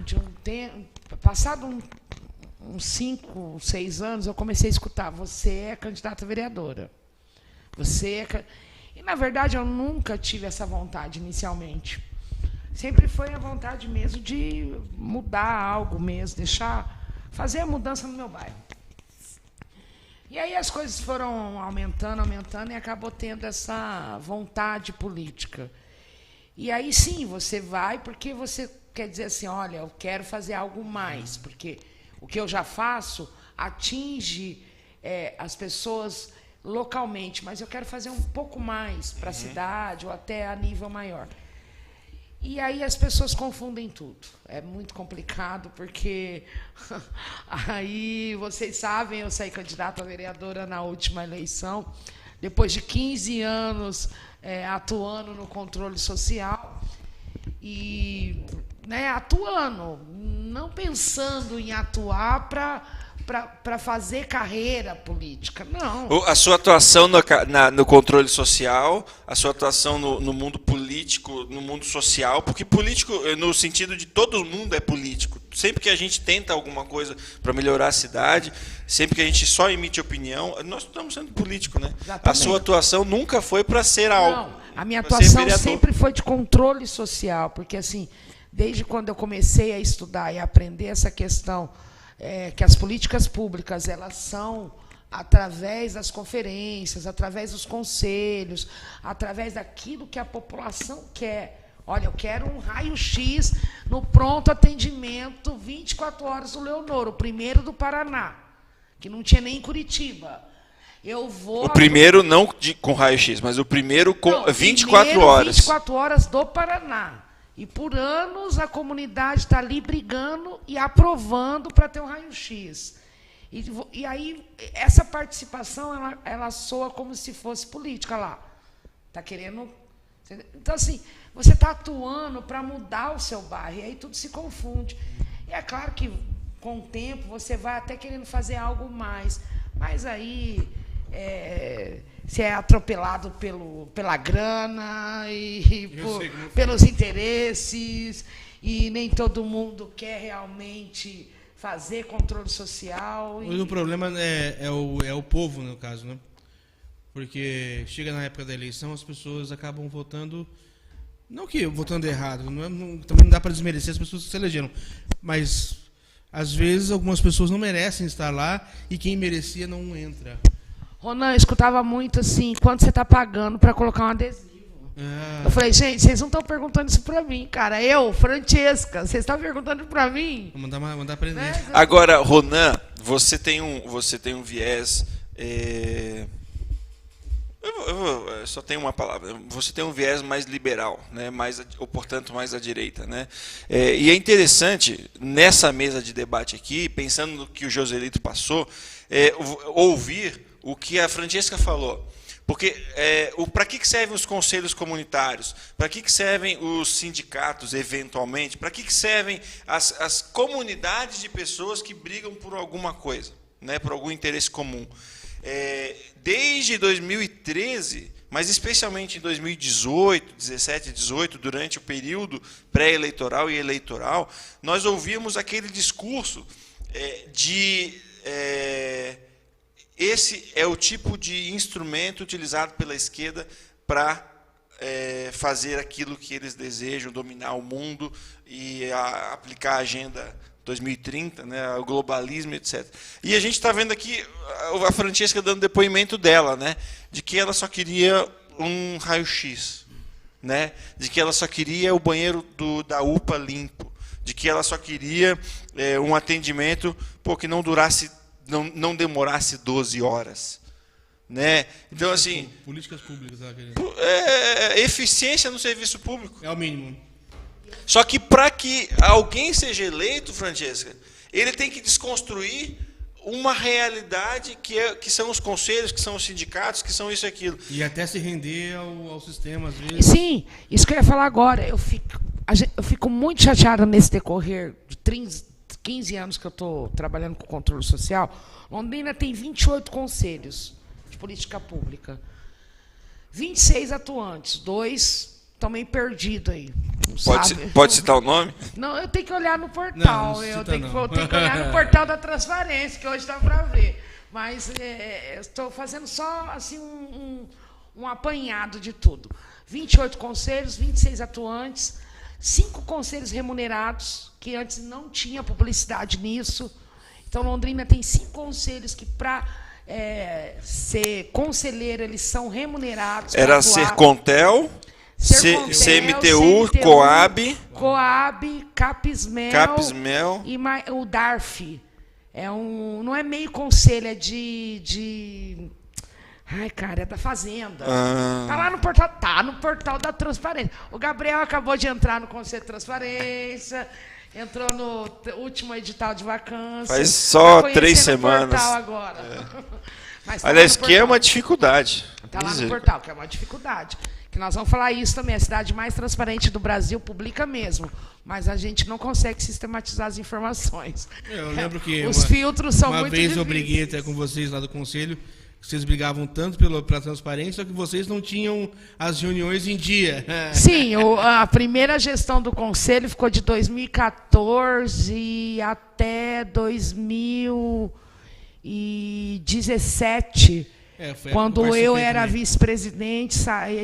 passado uns 5, 6 anos, eu comecei a escutar, você é candidata a vereadora. E, na verdade, eu nunca tive essa vontade, inicialmente. Sempre foi a vontade mesmo de mudar algo mesmo, fazer a mudança no meu bairro. E aí as coisas foram aumentando e acabou tendo essa vontade política. E aí sim, você vai porque você quer dizer assim, olha, eu quero fazer algo mais, porque o que eu já faço atinge as pessoas localmente, mas eu quero fazer um pouco mais para a cidade ou até a nível maior. E aí as pessoas confundem tudo. É muito complicado, porque aí, vocês sabem, eu saí candidata a vereadora na última eleição, depois de 15 anos atuando no controle social, e atuando, não pensando em atuar para fazer carreira política, não. A sua atuação no controle social, a sua atuação no mundo político, político no mundo social, porque político, no sentido de todo mundo é político. Sempre que a gente tenta alguma coisa para melhorar a cidade, sempre que a gente só emite opinião, nós estamos sendo político, né? Exatamente. A sua atuação nunca foi para ser algo. Não, a minha atuação sempre foi de controle social, porque assim, desde quando eu comecei a estudar e a aprender essa questão, que as políticas públicas, elas são através das conferências, através dos conselhos, através daquilo que a população quer. Olha, eu quero um raio-x no pronto atendimento 24 horas do Leonor, o primeiro do Paraná, que não tinha nem em Curitiba. Eu vou... O primeiro não com raio-x, mas o primeiro com não, 24 horas. 24 horas do Paraná. E por anos a comunidade está ali brigando e aprovando para ter um raio-x. E aí, essa participação, ela soa como se fosse política lá. Está querendo... Então, assim, você está atuando para mudar o seu bairro, e aí tudo se confunde. E é claro que, com o tempo, você vai até querendo fazer algo mais. Mas aí, você é atropelado pela grana e pelos interesses, e nem todo mundo quer realmente... fazer controle social. O problema é o povo, no caso, né? Porque chega na época da eleição, as pessoas acabam votando, não que votando errado, também não dá para desmerecer as pessoas que se elegeram, mas às vezes algumas pessoas não merecem estar lá e quem merecia não entra. Ronan, eu escutava muito assim, quanto você está pagando para colocar um adesivo? Eu falei, gente, vocês não estão perguntando isso para mim, cara. Eu, Francesca, vocês estão perguntando para mim? Vou mandar aprender. Né? Agora, Ronan, você tem um viés... Eu só tenho uma palavra. Você tem um viés mais liberal, né? Ou, portanto, mais à direita. Né? E é interessante, nessa mesa de debate aqui, pensando no que o Joselito passou, ouvir o que a Francesca falou. Porque para que servem os conselhos comunitários? Para que servem os sindicatos, eventualmente? Para que servem as comunidades de pessoas que brigam por alguma coisa, né? Por algum interesse comum? Desde 2013, mas especialmente em 2018, 17, 18, durante o período pré-eleitoral e eleitoral, nós ouvíamos aquele discurso esse é o tipo de instrumento utilizado pela esquerda para fazer aquilo que eles desejam, dominar o mundo e aplicar a Agenda 2030, né, o globalismo, etc. E a gente está vendo aqui a Francesca dando depoimento dela, né, de que ela só queria um raio-x, né, de que ela só queria o banheiro da UPA limpo, de que ela só queria um atendimento que não durasse, não demorasse 12 horas. Né? Então, assim... Políticas públicas. Eficiência no serviço público. É o mínimo. Só que para que alguém seja eleito, Francesca, ele tem que desconstruir uma realidade que são os conselhos, que são os sindicatos, que são isso e aquilo. E até se render ao sistema, às vezes. Sim, isso que eu ia falar agora. Eu fico muito chateada nesse decorrer de 15 anos que eu estou trabalhando com controle social. Londrina tem 28 conselhos de política pública. 26 atuantes, 2 estão meio perdidos aí. Pode citar o nome? Não, eu tenho que olhar no portal. Não, eu tenho que olhar no portal da Transparência, que hoje está para ver. Mas estou fazendo só assim, um apanhado de tudo. 28 conselhos, 26 atuantes, 5 conselhos remunerados, que antes não tinha publicidade nisso. Então, Londrina tem 5 conselhos que, para ser conselheiro, eles são remunerados. Era Sercontel, CMTU, Coab, Capismel e o DARF. Não é meio conselho, é de... Ai, cara, é da Fazenda. Tá no portal da Transparência. O Gabriel acabou de entrar no Conselho de Transparência, entrou no último edital de vacância. Faz só 3 semanas. Portal agora. Mas aliás, que é uma dificuldade. Está lá no portal, que é uma dificuldade. Que nós vamos falar isso também. A cidade mais transparente do Brasil publica mesmo. Mas a gente não consegue sistematizar as informações. Eu lembro que os filtros são muito difíceis. Uma vez eu briguei até com vocês lá do Conselho. Vocês brigavam tanto pela transparência, só que vocês não tinham as reuniões em dia. Sim, a primeira gestão do Conselho ficou de 2014 até 2017, quando eu era vice-presidente,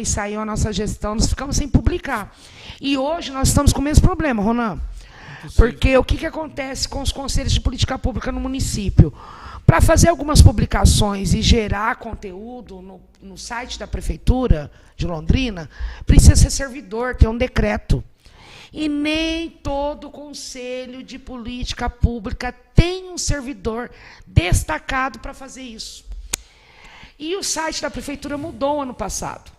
saiu a nossa gestão, nós ficamos sem publicar. E hoje nós estamos com o mesmo problema, Ronan. Porque o que acontece com os conselhos de política pública no município? Para fazer algumas publicações e gerar conteúdo no site da Prefeitura de Londrina, precisa ser servidor, tem um decreto. E nem todo conselho de política pública tem um servidor destacado para fazer isso. E o site da Prefeitura mudou ano passado.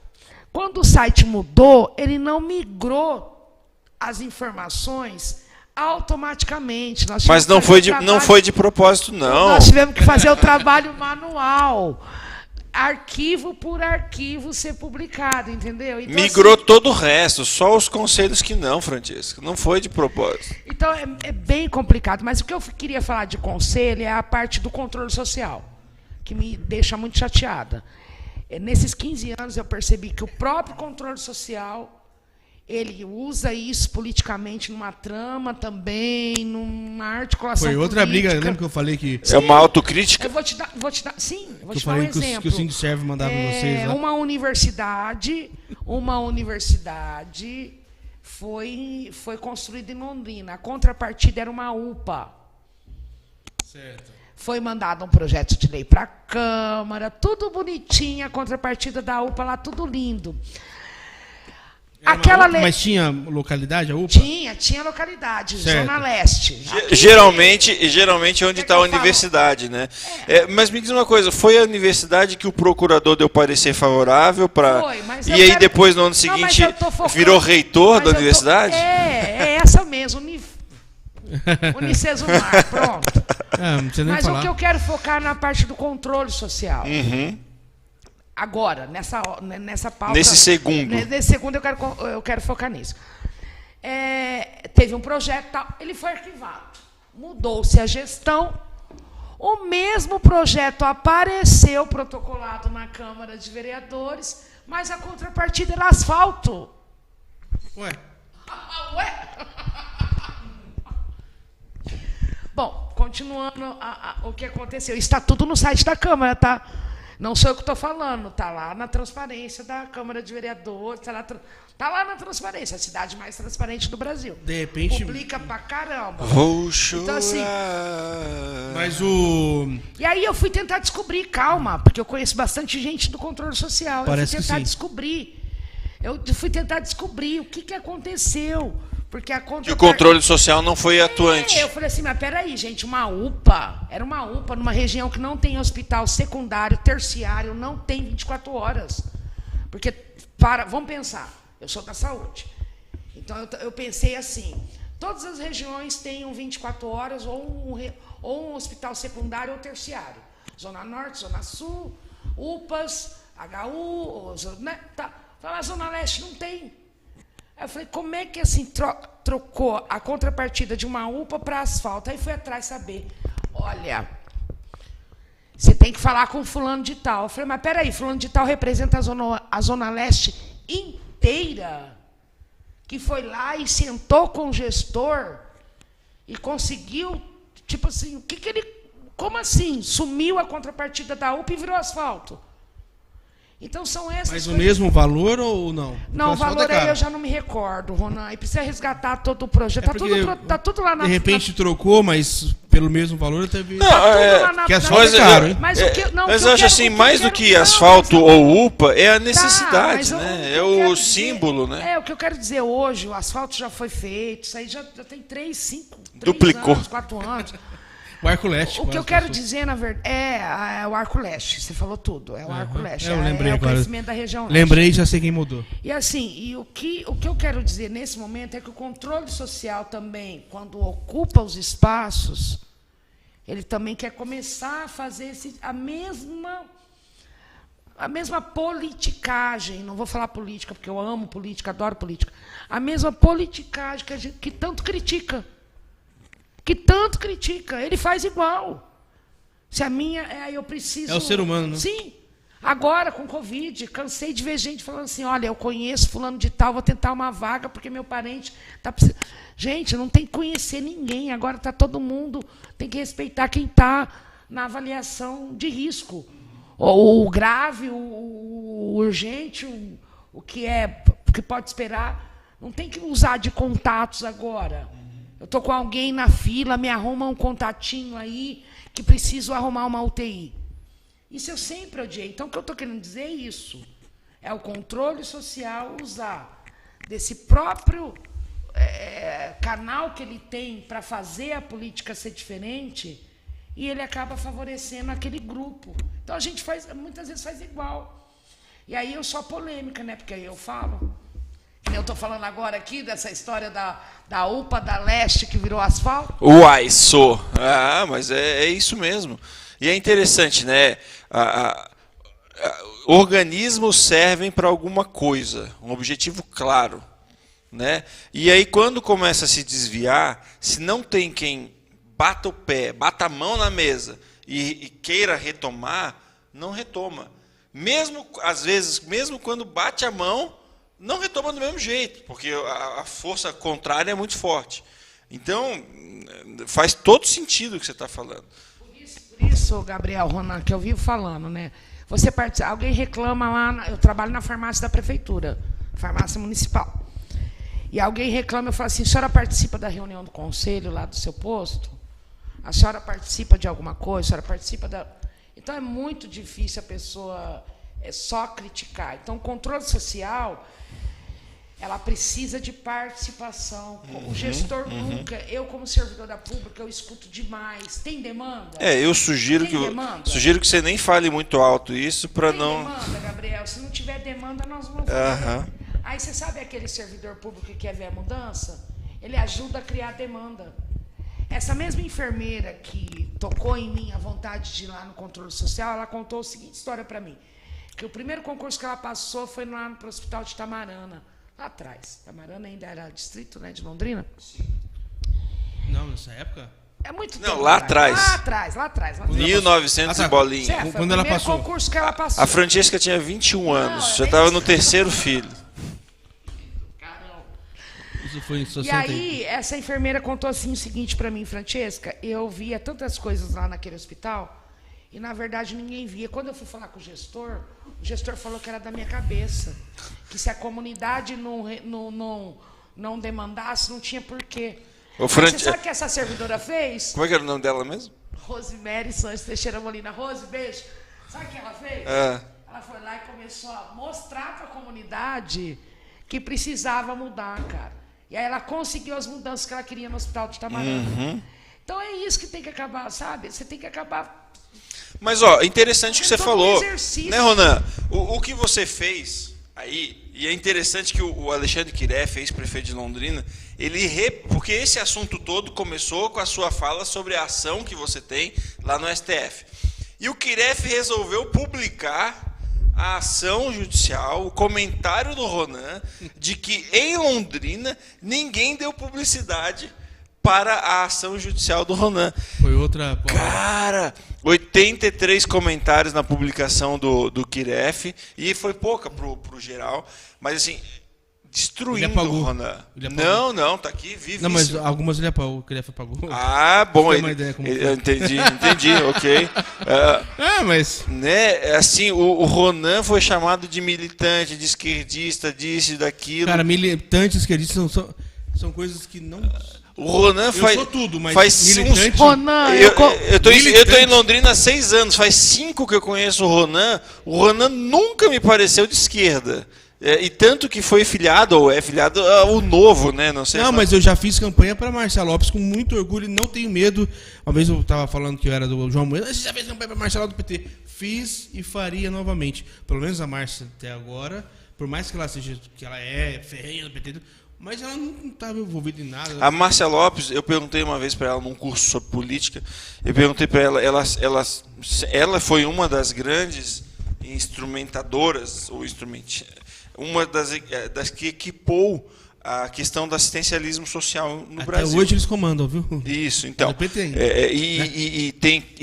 Quando o site mudou, ele não migrou as informações automaticamente. Mas não foi de propósito, não. Nós tivemos que fazer o trabalho manual. Arquivo por arquivo ser publicado, entendeu? Então, migrou assim, todo o resto, só os conselhos que não, Francisco. Não foi de propósito. Então, é bem complicado. Mas o que eu queria falar de conselho é a parte do controle social, que me deixa muito chateada. Nesses 15 anos, eu percebi que o próprio controle social... ele usa isso politicamente numa trama também, numa articulação política. Foi outra política. briga, lembra que eu falei que... É uma autocrítica? Eu vou te dar um exemplo. Que o Sindserv mandava vocês lá. Uma universidade foi construída em Londrina. A contrapartida era uma UPA. Certo. Foi mandado um projeto de lei para a Câmara, tudo bonitinho, a contrapartida da UPA lá, tudo lindo. Mas tinha localidade, a UPA? Tinha localidade, certo. Zona Leste. Geralmente é onde está a universidade, né? Mas me diz uma coisa, foi a universidade que o procurador deu parecer favorável para... E aí depois, no ano seguinte, virou reitor da universidade? É essa mesmo, Unicesumar, pronto. Mas o que eu quero focar na parte do controle social. Uhum. Agora, nessa pauta... Nesse segundo eu quero focar nisso. Teve um projeto, tal, ele foi arquivado. Mudou-se a gestão. O mesmo projeto apareceu protocolado na Câmara de Vereadores, mas a contrapartida era asfalto. Ué? Bom, continuando o que aconteceu. Está tudo no site da Câmara, tá? Não sou eu que estou falando, está lá na transparência da Câmara de Vereadores, está lá na transparência, a cidade mais transparente do Brasil. De repente... Publica pra caramba. Vou chorar. Então, assim... Mas E aí eu fui tentar descobrir, calma, porque eu conheço bastante gente do controle social. Parece eu fui tentar descobrir o que aconteceu. Porque o controle social não foi atuante. Eu falei assim, mas peraí, gente, era uma UPA numa região que não tem hospital secundário, terciário, não tem 24 horas. Porque, vamos pensar, eu sou da saúde. Então, eu pensei assim, todas as regiões têm 24 horas ou um hospital secundário ou terciário. Zona Norte, Zona Sul, UPAs, HU, né? Tá. A Zona Leste não tem. Aí eu falei, como é que assim trocou a contrapartida de uma UPA para asfalto? Aí fui atrás saber. Olha, você tem que falar com fulano de tal. Eu falei, mas peraí, fulano de tal representa a Zona Leste inteira? Que foi lá e sentou com o gestor e conseguiu, tipo assim, como assim? Sumiu a contrapartida da UPA e virou asfalto. Então são essas Mas coisas. o mesmo valor ou não? Não, o valor aí eu já não me recordo, Ronan. E precisa resgatar todo o projeto. Tá tudo lá na... De repente trocou, mas pelo mesmo valor teve... Que asfalto é caro, hein? Mas eu acho assim, mais do que asfalto ou UPA, é a necessidade, né? É o símbolo, né? O que eu quero dizer hoje, o asfalto já foi feito, isso aí já tem 5 anos, 4 anos. O Arco Leste. O que eu quero dizer, na verdade, é o Arco Leste. Você falou tudo. É o Arco Leste. Eu lembrei agora. O crescimento da região leste. Lembrei, já sei quem mudou. E assim, o que eu quero dizer nesse momento é que o controle social também, quando ocupa os espaços, ele também quer começar a fazer a mesma politicagem. Não vou falar política, porque eu amo política, adoro política. A mesma politicagem que tanto critica. Ele faz igual. Se a minha, aí eu preciso... É o ser humano, né? Sim. Agora, com Covid, cansei de ver gente falando assim, olha, eu conheço fulano de tal, vou tentar uma vaga porque meu parente está precisando... Gente, não tem que conhecer ninguém. Agora está todo mundo... Tem que respeitar quem está na avaliação de risco. O grave, o urgente, o que pode esperar. Não tem que usar de contatos agora. Eu estou com alguém na fila, me arruma um contatinho aí que preciso arrumar uma UTI. Isso eu sempre odiei. Então, o que eu estou querendo dizer é isso. É o controle social usar desse próprio canal que ele tem para fazer a política ser diferente e ele acaba favorecendo aquele grupo. Então, a gente muitas vezes faz igual. E aí eu sou polêmica, né? Porque aí eu falo... Eu estou falando agora aqui dessa história da UPA da Leste que virou asfalto. Uai, sou. Ah, mas é isso mesmo. E é interessante, né? Organismos servem para alguma coisa, um objetivo claro, né? E aí, quando começa a se desviar, se não tem quem bata o pé, bata a mão na mesa e queira retomar, não retoma. Mesmo, às vezes, mesmo quando bate a mão, não retoma do mesmo jeito, porque a força contrária é muito forte. Então, faz todo sentido o que você está falando. Por isso, Gabriel, Ronan, que eu vivo falando, né? Alguém reclama lá, eu trabalho na farmácia da prefeitura, farmácia municipal. E alguém reclama, eu falo assim, a senhora participa da reunião do conselho lá do seu posto? A senhora participa de alguma coisa? A senhora participa da... Então, é muito difícil a pessoa só criticar. Então, o controle social... Ela precisa de participação. O gestor nunca... Eu, como servidora pública, eu escuto demais. Tem demanda? Eu sugiro que você nem fale muito alto isso para não... Tem demanda, Gabriel? Se não tiver demanda, nós vamos fazer. Aí você sabe aquele servidor público que quer ver a mudança? Ele ajuda a criar demanda. Essa mesma enfermeira que tocou em mim a vontade de ir lá no controle social, ela contou a seguinte história para mim. Que o primeiro concurso que ela passou foi lá no Hospital de Tamarana. Lá atrás. Tamarana ainda era distrito, né, de Londrina? Sim. Não, nessa época? É muito tempo. Não, lá atrás. Lá atrás. 1900 e bolinha. Certo, quando ela passou. O concurso que ela passou. A Francesca tinha 21 anos. Já estava no terceiro filho. Caramba. Isso foi em 60. E aí, essa enfermeira contou assim o seguinte para mim, Francesca, eu via tantas coisas lá naquele hospital e, na verdade, ninguém via. Quando eu fui falar com o gestor falou que era da minha cabeça. Que se a comunidade não demandasse, não tinha porquê. Você sabe o que essa servidora fez? Como é que era o nome dela mesmo? Rosemary Santos Teixeira Molina. Rose, beijo. Sabe o que ela fez? Ela foi lá e começou a mostrar para a comunidade que precisava mudar, cara. E aí ela conseguiu as mudanças que ela queria no Hospital de Tamarana. Então é isso que tem que acabar, sabe? Você tem que acabar... Mas, interessante o que você falou, né, Ronan? O que você fez aí, e é interessante que o Alexandre Quiref, ex-prefeito de Londrina, porque esse assunto todo começou com a sua fala sobre a ação que você tem lá no STF. E o Quiref resolveu publicar a ação judicial, o comentário do Ronan, de que em Londrina ninguém deu publicidade para a ação judicial do Ronan. Foi outra... Cara, 83 comentários na publicação do Quiref, e foi pouca pro geral, mas assim, destruindo o Ronan. Não, tá aqui, vive. Não, mas algumas ele apagou, o Quiref apagou. Bom, eu entendi, ok. Mas... Né, assim, o Ronan foi chamado de militante, de esquerdista, disso e daquilo. Cara, militantes esquerdistas são coisas que não... O Ronan faz... Eu sou tudo, mas militante... Ronan, eu tô em Londrina há 6 anos, faz 5 que eu conheço o Ronan. O Ronan nunca me pareceu de esquerda. E tanto que foi filiado, ou é filiado ao Novo, né? Não sei. Não, mas eu já fiz campanha para Marcelo Lopes com muito orgulho e não tenho medo. Uma vez eu estava falando que eu era do João Moedas, você já fez campanha para Marcelo do PT. Fiz e faria novamente. Pelo menos a Márcia até agora, por mais que ela seja, que ela é ferrenha do PT, mas ela não estava envolvida em nada. A Márcia Lopes, eu perguntei uma vez para ela num curso sobre política, eu perguntei para ela foi uma das grandes instrumentadoras, ou uma das que equipou a questão do assistencialismo social no Até Brasil. hoje eles comandam, viu? Isso, então. E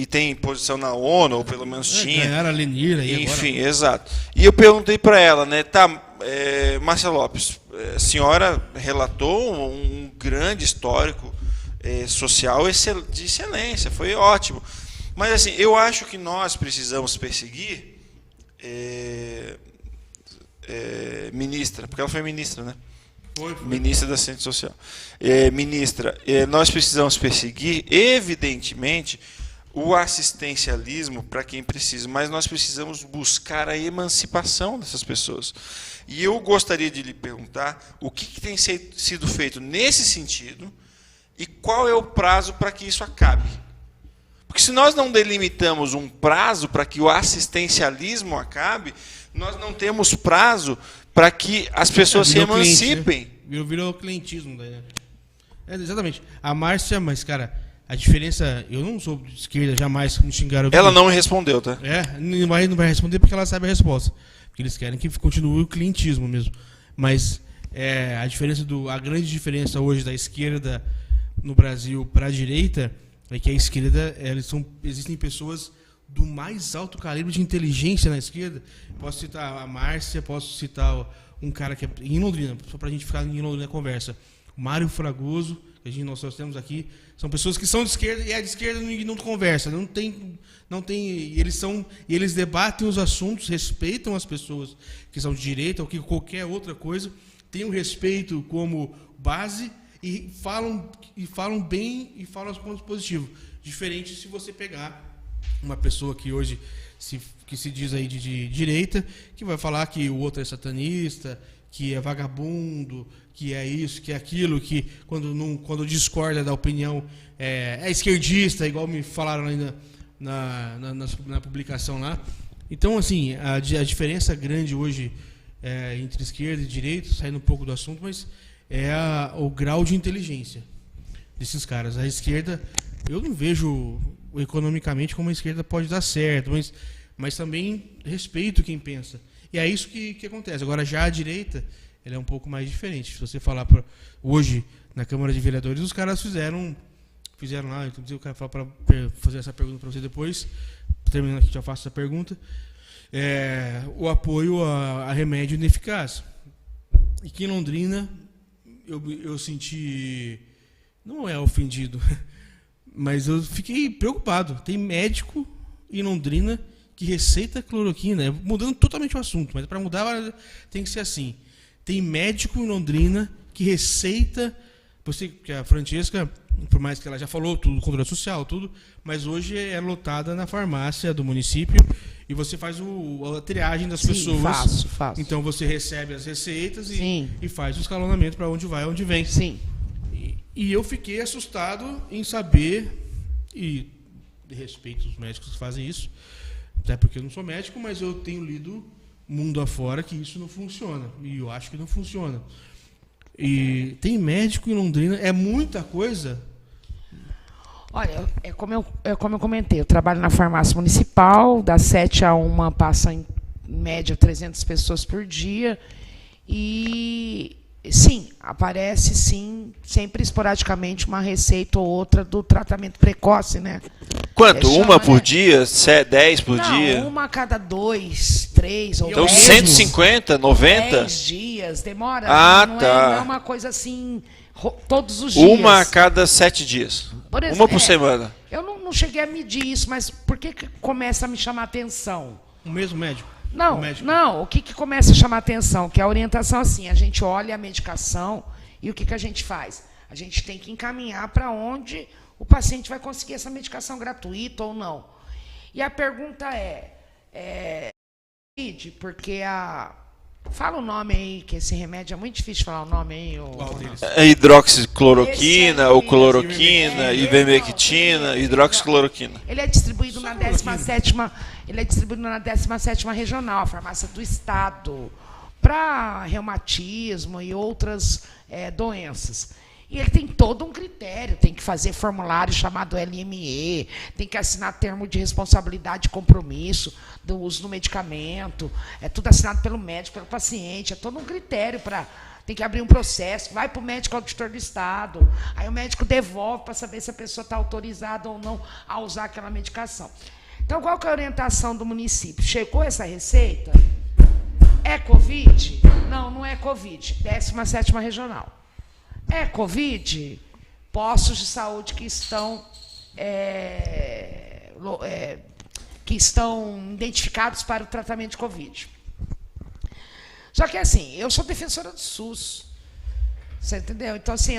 tem posição na ONU, ou pelo menos tinha. Ganharam a Lenir aí Enfim, agora. exato. E eu perguntei para ela, né, Márcia Lopes, a senhora relatou um grande histórico social de excelência, foi ótimo. Mas assim, eu acho que nós precisamos perseguir ministra, porque ela foi ministra, né? Foi. Ministra da Assistência Social. Ministra, nós precisamos perseguir, evidentemente, o assistencialismo para quem precisa, mas nós precisamos buscar a emancipação dessas pessoas. E eu gostaria de lhe perguntar o que tem sido feito nesse sentido e qual é o prazo para que isso acabe. Porque se nós não delimitamos um prazo para que o assistencialismo acabe, nós não temos prazo para que as pessoas se emancipem. Cliente, né? Virou clientismo daí, né? Exatamente. A Márcia, mas, cara, a diferença... Eu não sou de esquerda, jamais me xingaram. Ela não me respondeu, tá? Não vai responder porque ela sabe a resposta. Porque eles querem que continue o clientismo mesmo. Mas a grande diferença hoje da esquerda no Brasil para a direita é que a esquerda, existem pessoas do mais alto calibre de inteligência na esquerda. Posso citar a Márcia, posso citar um cara que é em Londrina, só para a gente ficar em Londrina na conversa. O Mário Fragoso, que nós temos aqui, são pessoas que são de esquerda e a de esquerda não conversa, não tem, eles debatem os assuntos, respeitam as pessoas que são de direita ou que qualquer outra coisa, têm o respeito como base e falam bem e falam os pontos positivos. Diferente se você pegar uma pessoa que hoje que se diz aí de direita, que vai falar que o outro é satanista, que é vagabundo, que é isso, que é aquilo, que quando discorda da opinião é esquerdista, igual me falaram ainda na publicação lá. Então, assim, a diferença grande hoje entre esquerda e direita, saindo um pouco do assunto, mas o grau de inteligência desses caras. A esquerda, eu não vejo economicamente como a esquerda pode dar certo, mas também respeito quem pensa. E é isso que acontece. Agora, já a direita, ela é um pouco mais diferente. Se você falar hoje na Câmara de Vereadores, os caras fizeram lá, então eu quero falar para fazer essa pergunta para você depois, terminando aqui, já faço essa pergunta, o apoio a remédio ineficaz. E que em Londrina, eu senti, não é ofendido, mas eu fiquei preocupado. Tem médico em Londrina que receita cloroquina, mudando totalmente o assunto, mas para mudar tem que ser assim. Tem médico em Londrina que receita, que a Francesca, por mais que ela já falou tudo, controle social, tudo, mas hoje é lotada na farmácia do município e você faz a triagem das pessoas. Faço. Então você recebe as receitas e faz o escalonamento para onde vai, onde vem. Sim. E eu fiquei assustado em saber, e de respeito aos médicos que fazem isso, até porque eu não sou médico, mas eu tenho lido mundo afora que isso não funciona. E eu acho que não funciona. E tem médico em Londrina, é muita coisa. Olha, como eu comentei, eu trabalho na farmácia municipal, das 7 a 1 passa em média 300 pessoas por dia. E sim, aparece sempre esporadicamente uma receita ou outra do tratamento precoce, né? Quanto? Uma por dia? 10 por dia? Não, uma a cada 2, 3 ou 10. Então 150, 90? 10 dias, demora. Ah, não tá. não é uma coisa assim, todos os dias. Uma a cada 7 dias. Por exemplo, uma por semana. Eu não cheguei a medir isso, mas por que começa a me chamar atenção? O mesmo médico? Não, o que começa a chamar atenção? Que a orientação assim, a gente olha a medicação e o que a gente faz? A gente tem que encaminhar para onde o paciente vai conseguir essa medicação gratuita ou não. E a pergunta porque fala o nome aí, que esse remédio é muito difícil de falar o nome aí. É hidroxicloroquina, ou cloroquina, ivermectina, hidroxicloroquina. Ele é distribuído na 17ª, regional, a farmácia do estado, para reumatismo e outras doenças. E ele tem todo um critério, tem que fazer formulário chamado LME, tem que assinar termo de responsabilidade e compromisso do uso do medicamento, é tudo assinado pelo médico, pelo paciente, é todo um critério para tem que abrir um processo, vai para o médico auditor do Estado, aí o médico devolve para saber se a pessoa está autorizada ou não a usar aquela medicação. Então, qual que é a orientação do município? Chegou essa receita? É Covid? Não, não é Covid. 17ª regional. É Covid? Postos de saúde que estão identificados para o tratamento de Covid. Só que, assim, eu sou defensora do SUS. Você entendeu? Então, assim,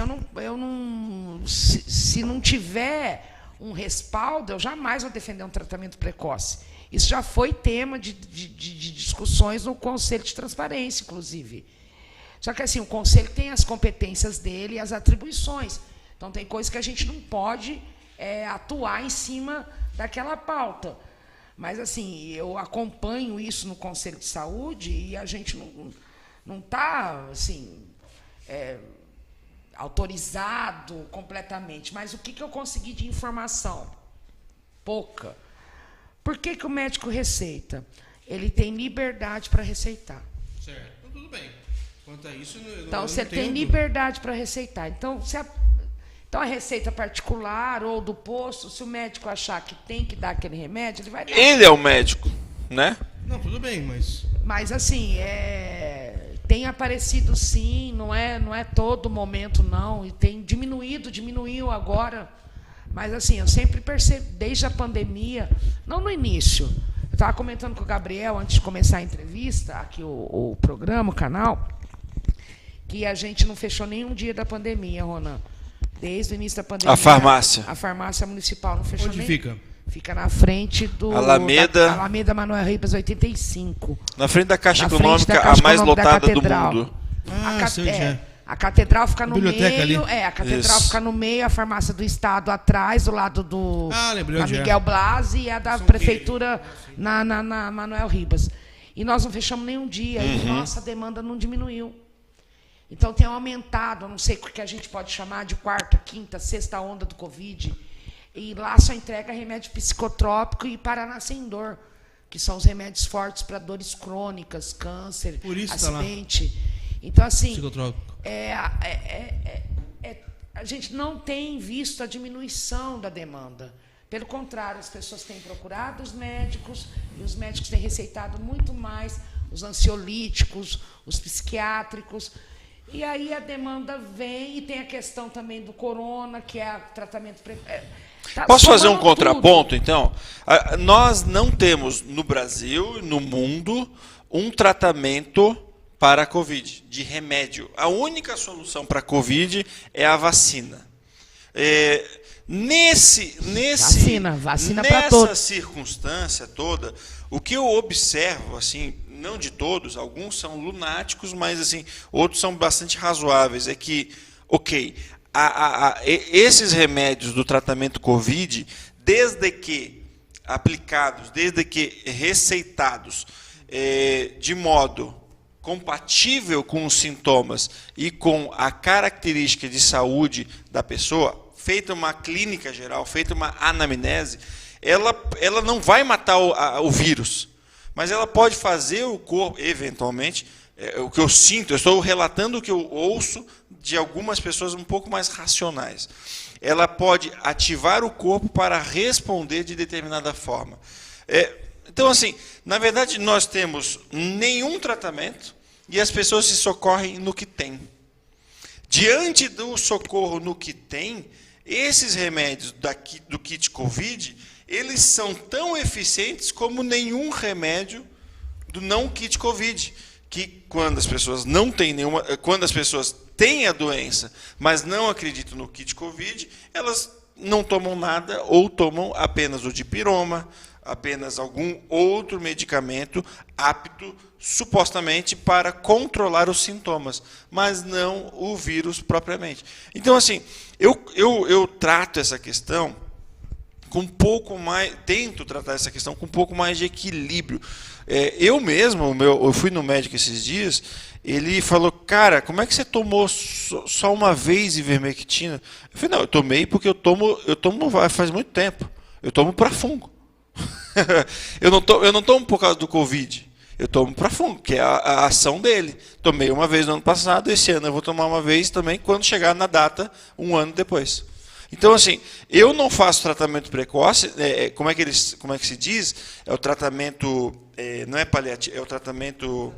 se não tiver um respaldo, eu jamais vou defender um tratamento precoce. Isso já foi tema de discussões no Conselho de Transparência, inclusive. Só que, assim, o Conselho tem as competências dele e as atribuições. Então, tem coisas que a gente não pode atuar em cima daquela pauta. Mas, assim, eu acompanho isso no Conselho de Saúde e a gente não está, assim, autorizado completamente. Mas o que eu consegui de informação? Pouca. Por que o médico receita? Ele tem liberdade para receitar. Certo. Então, tudo bem. Quanto a isso, então, você tem liberdade para receitar. Então, a receita particular ou do posto, se o médico achar que tem que dar aquele remédio, ele vai dar. Ele é o médico, né? Não, tudo bem, mas... Mas, assim, tem aparecido sim, não é todo momento, não. E tem diminuiu agora. Mas, assim, eu sempre percebo, desde a pandemia, não no início. Eu estava comentando com o Gabriel, antes de começar a entrevista, aqui o programa, o canal, que a gente não fechou nenhum dia da pandemia, Ronan. Desde o início da pandemia. A farmácia. A farmácia municipal não fechou. Onde fica? Fica na frente do... Alameda Manuel Ribas, 85. Na frente da Caixa Econômica, a mais lotada do mundo. A catedral fica no Biblioteca meio. Ali. A catedral fica no meio, a farmácia do Estado atrás, do lado do da Miguel Blas, e a da prefeitura na Manuel Ribas. E nós não fechamos nenhum dia, e nossa demanda não diminuiu. Então tem aumentado, não sei o que a gente pode chamar de quarta, quinta, sexta onda do Covid. E lá só entrega remédio psicotrópico e Paraná Sem Dor, que são os remédios fortes para dores crônicas, câncer, acidente. Tá lá. Então, assim, a gente não tem visto a diminuição da demanda. Pelo contrário, as pessoas têm procurado os médicos, e os médicos têm receitado muito mais os ansiolíticos, os psiquiátricos. E aí a demanda vem, e tem a questão também do corona, que é o tratamento... Posso fazer um contraponto, então? Nós não temos no Brasil, no mundo, um tratamento para a Covid, de remédio. A única solução para a Covid é a vacina. Nessa circunstância toda, o que eu observo, assim, não de todos, alguns são lunáticos, mas assim, outros são bastante razoáveis, é que, esses remédios do tratamento Covid, desde que aplicados, desde que receitados de modo compatível com os sintomas e com a característica de saúde da pessoa, feita uma clínica geral, feita uma anamnese, ela não vai matar o vírus, mas ela pode fazer o corpo, eventualmente, o que eu sinto, eu estou relatando o que eu ouço de algumas pessoas um pouco mais racionais. Ela pode ativar o corpo para responder de determinada forma. Então, assim, na verdade, nós temos nenhum tratamento e as pessoas se socorrem no que tem. Diante do socorro no que tem, esses remédios do kit Covid, eles são tão eficientes como nenhum remédio do não kit Covid, que quando as pessoas não têm nenhuma, quando as pessoas têm a doença, mas não acreditam no kit Covid, elas não tomam nada ou tomam apenas o dipirona, apenas algum outro medicamento apto supostamente para controlar os sintomas, mas não o vírus propriamente. Então, assim, eu trato essa questão com um pouco mais, tento tratar essa questão com um pouco mais de equilíbrio. Eu mesmo, eu fui no médico esses dias, ele falou, cara, como é que você tomou só uma vez ivermectina? Eu falei, não, eu tomei porque eu tomo faz muito tempo, eu tomo para fungo. Eu não tomo por causa do Covid. Eu tomo para fundo, que é a ação dele. Tomei uma vez no ano passado, esse ano eu vou tomar uma vez também, quando chegar na data, um ano depois. Então, assim, eu não faço tratamento precoce, como é que se diz? É o tratamento, não é paliativo, é o tratamento...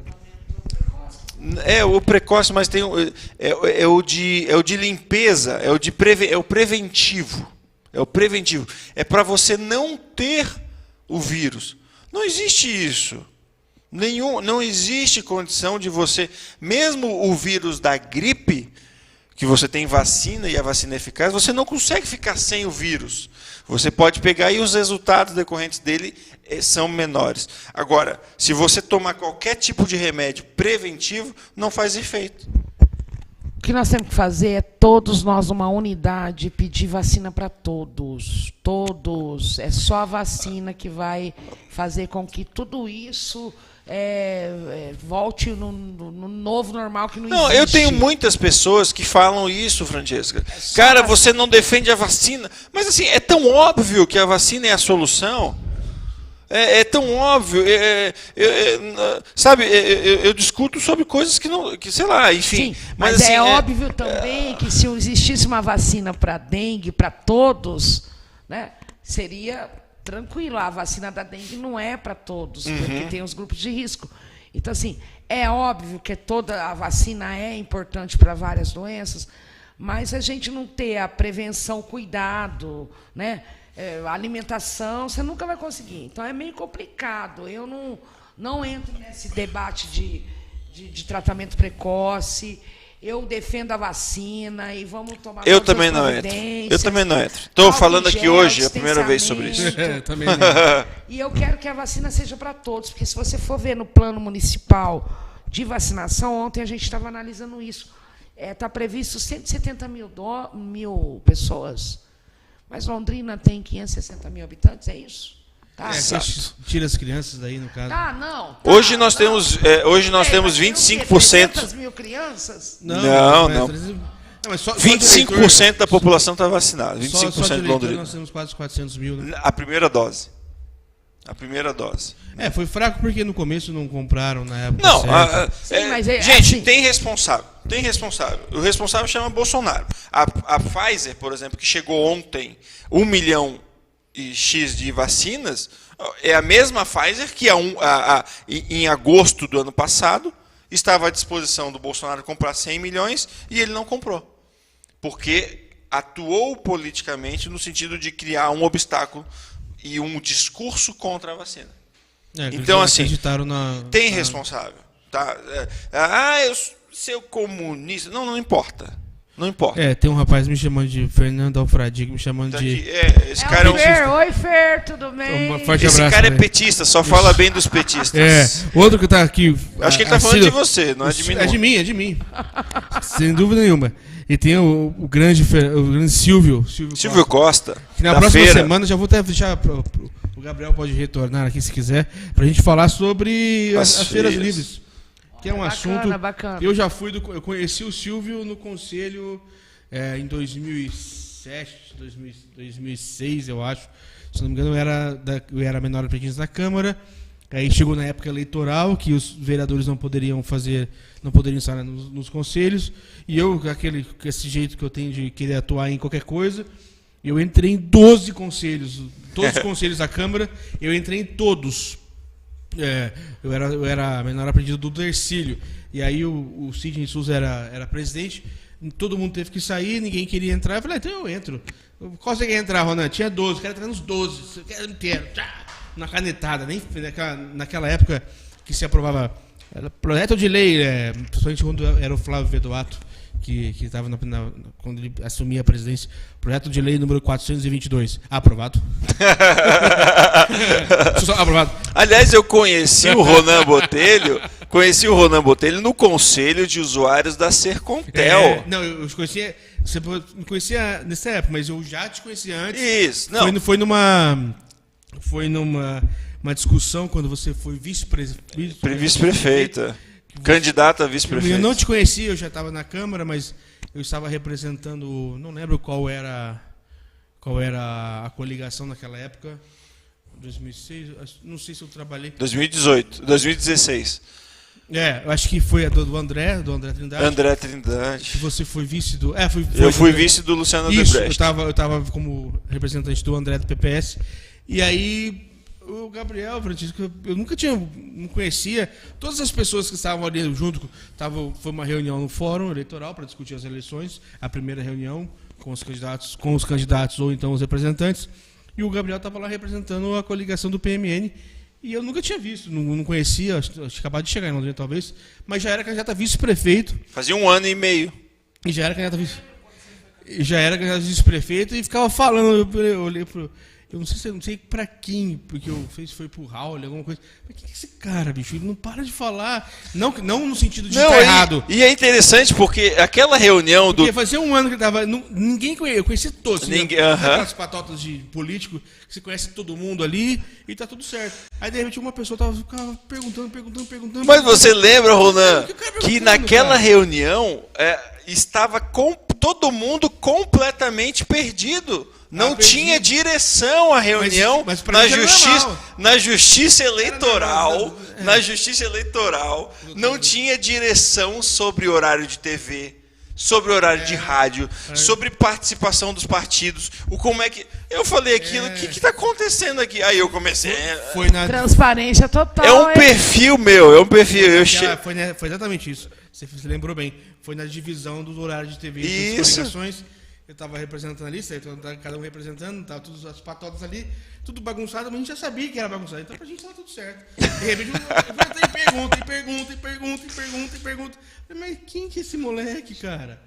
É o precoce, mas tem o de limpeza, é o preventivo. É o preventivo. É para você não ter o vírus. Não existe isso. Não existe condição de você, mesmo o vírus da gripe, que você tem vacina e a vacina é eficaz, você não consegue ficar sem o vírus. Você pode pegar e os resultados decorrentes dele são menores. Agora, se você tomar qualquer tipo de remédio preventivo, não faz efeito. O que nós temos que fazer é todos nós, uma unidade, pedir vacina para todos. Todos. É só a vacina que vai fazer com que tudo isso volte no novo normal que não existe. Não, eu tenho muitas pessoas que falam isso, Francesca. Cara, você não defende a vacina. Mas assim, é tão óbvio que a vacina é a solução. É tão óbvio. Sabe, eu discuto sobre coisas que sei lá, enfim. Sim, mas assim, é óbvio também que se existisse uma vacina para dengue, para todos, né, seria tranquilo. A vacina da dengue não é para todos, porque tem os grupos de risco. Então, assim, é óbvio que toda a vacina é importante para várias doenças, mas a gente não ter a prevenção, cuidado, né? A alimentação, você nunca vai conseguir. Então, é meio complicado. Eu não entro nesse debate de tratamento precoce. Eu defendo a vacina e vamos tomar Eu também não entro. Estou falando aqui hoje, a primeira vez sobre isso. Também E eu quero que a vacina seja para todos, porque se você for ver no plano municipal de vacinação, ontem a gente estava analisando isso. Está previsto 170 mil pessoas. Mas Londrina tem 560 mil habitantes, é isso? Tá. Tira as crianças daí, no caso. Não. Tá, hoje nós temos 25%. 300 mil crianças? Não. Mas só 25% da população está vacinada. 25% só de de Londrina. Nós temos quase 400 mil. Né? A primeira dose. Foi fraco porque no começo não compraram na época. Não, gente, assim, tem responsável. O responsável chama Bolsonaro. A Pfizer, por exemplo, que chegou ontem 1 milhão e X de vacinas, é a mesma Pfizer que em agosto do ano passado estava à disposição do Bolsonaro comprar 100 milhões e ele não comprou. Porque atuou politicamente no sentido de criar um obstáculo e um discurso contra a vacina. Então, assim, tem responsável. Tá? Eu sou comunista. Não importa. Não importa. Tem um rapaz me chamando de Fernando Alfradique, me chamando de... Esse cara Oi, Fer, tudo bem? Um forte abraço, esse cara é petista, só fala bem dos petistas. Outro que tá aqui... Acho que ele tá falando de você, não é de mim. Não. É de mim. Sem dúvida nenhuma. E tem o grande Silvio Costa. Que na próxima semana, já vou até deixar... O Gabriel pode retornar aqui se quiser, pra gente falar sobre as feiras livres. Que é um assunto... Bacana. Eu conheci o Silvio no conselho em 2007, 2006, eu acho. Se não me engano, eu era menor aprendiz da Câmara. Aí chegou na época eleitoral, que os vereadores não poderiam estar nos conselhos. E eu, com esse jeito que eu tenho de querer atuar em qualquer coisa, eu entrei em 12 conselhos. Todos os conselhos da Câmara, eu entrei em todos. Eu era menor aprendiz do Dercílio. E aí o Sidney Souza era presidente. Todo mundo teve que sair, ninguém queria entrar. Eu falei, então eu entro. Qual você quer entrar, Ronan? Tinha 12, quero entrar nos 12. Eu quero inteiro. Na canetada. Nem naquela época que se aprovava projeto de lei, principalmente quando era o Flávio Vedoato, que estava quando ele assumia a presidência, projeto de lei número 422. Aprovado. Aprovado. Aliás, eu conheci o Ronan Botelho no Conselho de Usuários da Sercontel. Não, eu conhecia. Você me conhecia nessa época, mas eu já te conhecia antes. Isso, não. Foi numa discussão quando você foi vice-prefeita. Candidata a vice-prefeita. Eu não te conhecia, eu já estava na Câmara, mas eu estava representando, não lembro qual era a coligação naquela época, 2006, não sei se eu trabalhei. 2016. Eu acho que foi a do André Trindade. André Trindade. Que você foi vice do... eu fui vice do Luciano Odebrecht. Eu tava como representante do André do PPS. E aí, o Gabriel Francisco, eu não conhecia. Todas as pessoas que estavam ali junto, foi uma reunião no Fórum Eleitoral para discutir as eleições, a primeira reunião com os candidatos ou então os representantes. E o Gabriel estava lá representando a coligação do PMN. E eu nunca tinha visto, não conhecia, acho que acabado de chegar em Londrina talvez, mas já era candidato a vice-prefeito. Fazia 1 ano e meio. E já era candidato a vice-prefeito e ficava falando, eu olhei pro... Eu não sei pra quem, porque eu fiz, foi pro Raul, alguma coisa. Mas quem é esse cara, bicho? Ele não para de falar. Não no sentido de estar errado. E é interessante porque aquela reunião porque fazia 1 ano que tava. Ninguém conhecia, eu conhecia todos. Ninguém, aquelas patotas de político, que você conhece todo mundo ali e tá tudo certo. Aí de repente uma pessoa ficava perguntando. Mas você lembra, Ronan, que naquela reunião estava todo mundo completamente perdido. Não tinha direção a reunião mas na justiça eleitoral. Na justiça eleitoral não tinha direção sobre horário de TV, sobre horário de rádio, sobre participação dos partidos. Como é que eu falei aquilo? O que está acontecendo aqui? Aí eu comecei. Foi na transparência total. É um perfil meu, é um perfil. Foi exatamente isso. Você lembrou bem. Foi na divisão do horário de TV e das coligações. Eu estava representando ali, cada um representando, estavam todas as patotas ali, tudo bagunçado, mas a gente já sabia que era bagunçado, então pra gente estava tudo certo. De repente, pergunta. Mas quem que é esse moleque, cara?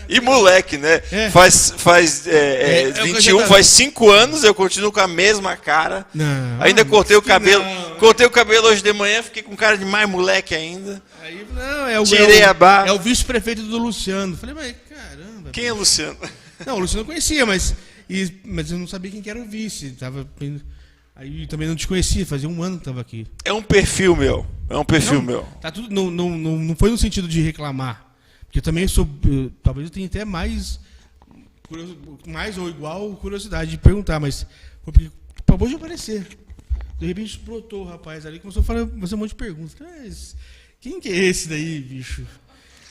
E moleque, né? Faz 21, faz 5 anos, eu continuo com a mesma cara. Ainda cortei o cabelo. Cortei o cabelo hoje de manhã, fiquei com cara de mais moleque ainda. Aí, tirei a barba. É o vice-prefeito do Luciano. Falei, mas caramba. Quem é Luciano? Não, o Luciano eu conhecia, mas eu não sabia quem que era o vice. Aí também não te conhecia, fazia 1 ano que estava aqui. É um perfil meu. meu. Tá tudo, não foi no sentido de reclamar. Porque eu também talvez eu tenha até mais ou igual curiosidade de perguntar, mas foi porque acabou de aparecer. De repente brotou o rapaz ali e começou a fazer um monte de perguntas. Mas quem que é esse daí, bicho?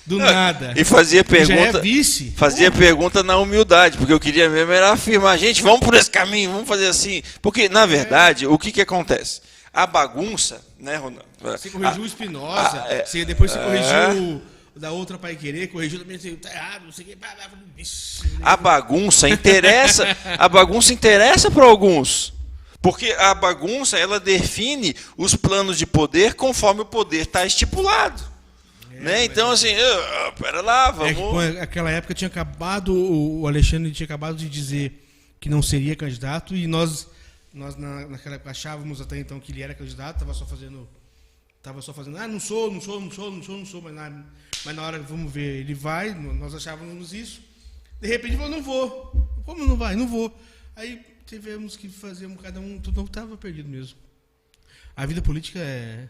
Do nada. E fazia pergunta. Já é vice? Fazia pergunta na humildade, porque eu queria mesmo era afirmar, gente, vamos por esse caminho, vamos fazer assim. Porque, na verdade, o que acontece? A bagunça, né, Ronan? Você corrigiu o Espinosa, depois você corrigiu da outra Pai Querer, corrigiu também, tá errado, não sei o que. A bagunça interessa para alguns. Porque a bagunça, ela define os planos de poder conforme o poder está estipulado. Né? Então, assim, pera lá, vamos... Naquela época tinha acabado, o Alexandre tinha acabado de dizer que não seria candidato, e nós naquela época achávamos até então que ele era candidato, estava só fazendo, não sou, mas na hora, vamos ver, ele vai, nós achávamos isso, de repente ele falou, não vou. Como não vai? Não vou. Aí tivemos que fazer cada um, tudo estava perdido mesmo. A vida política é...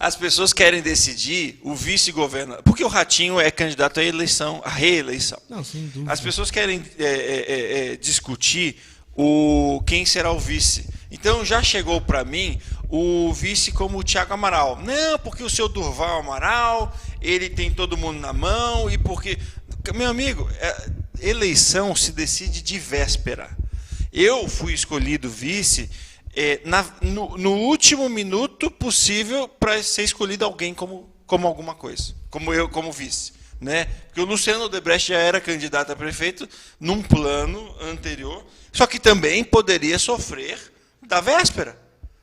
As pessoas querem decidir o vice-governador, porque o Ratinho é candidato à reeleição. Não, sem dúvida. As pessoas querem discutir quem será o vice. Então já chegou para mim o vice como o Thiago Amaral. Não, porque o seu Durval Amaral, ele tem todo mundo na mão, e porque... Meu amigo, eleição se decide de véspera. Eu fui escolhido vice... no último minuto possível para ser escolhido alguém como alguma coisa, como eu, como vice, né? Porque o Luciano Odebrecht já era candidato a prefeito num plano anterior, só que também poderia sofrer da véspera.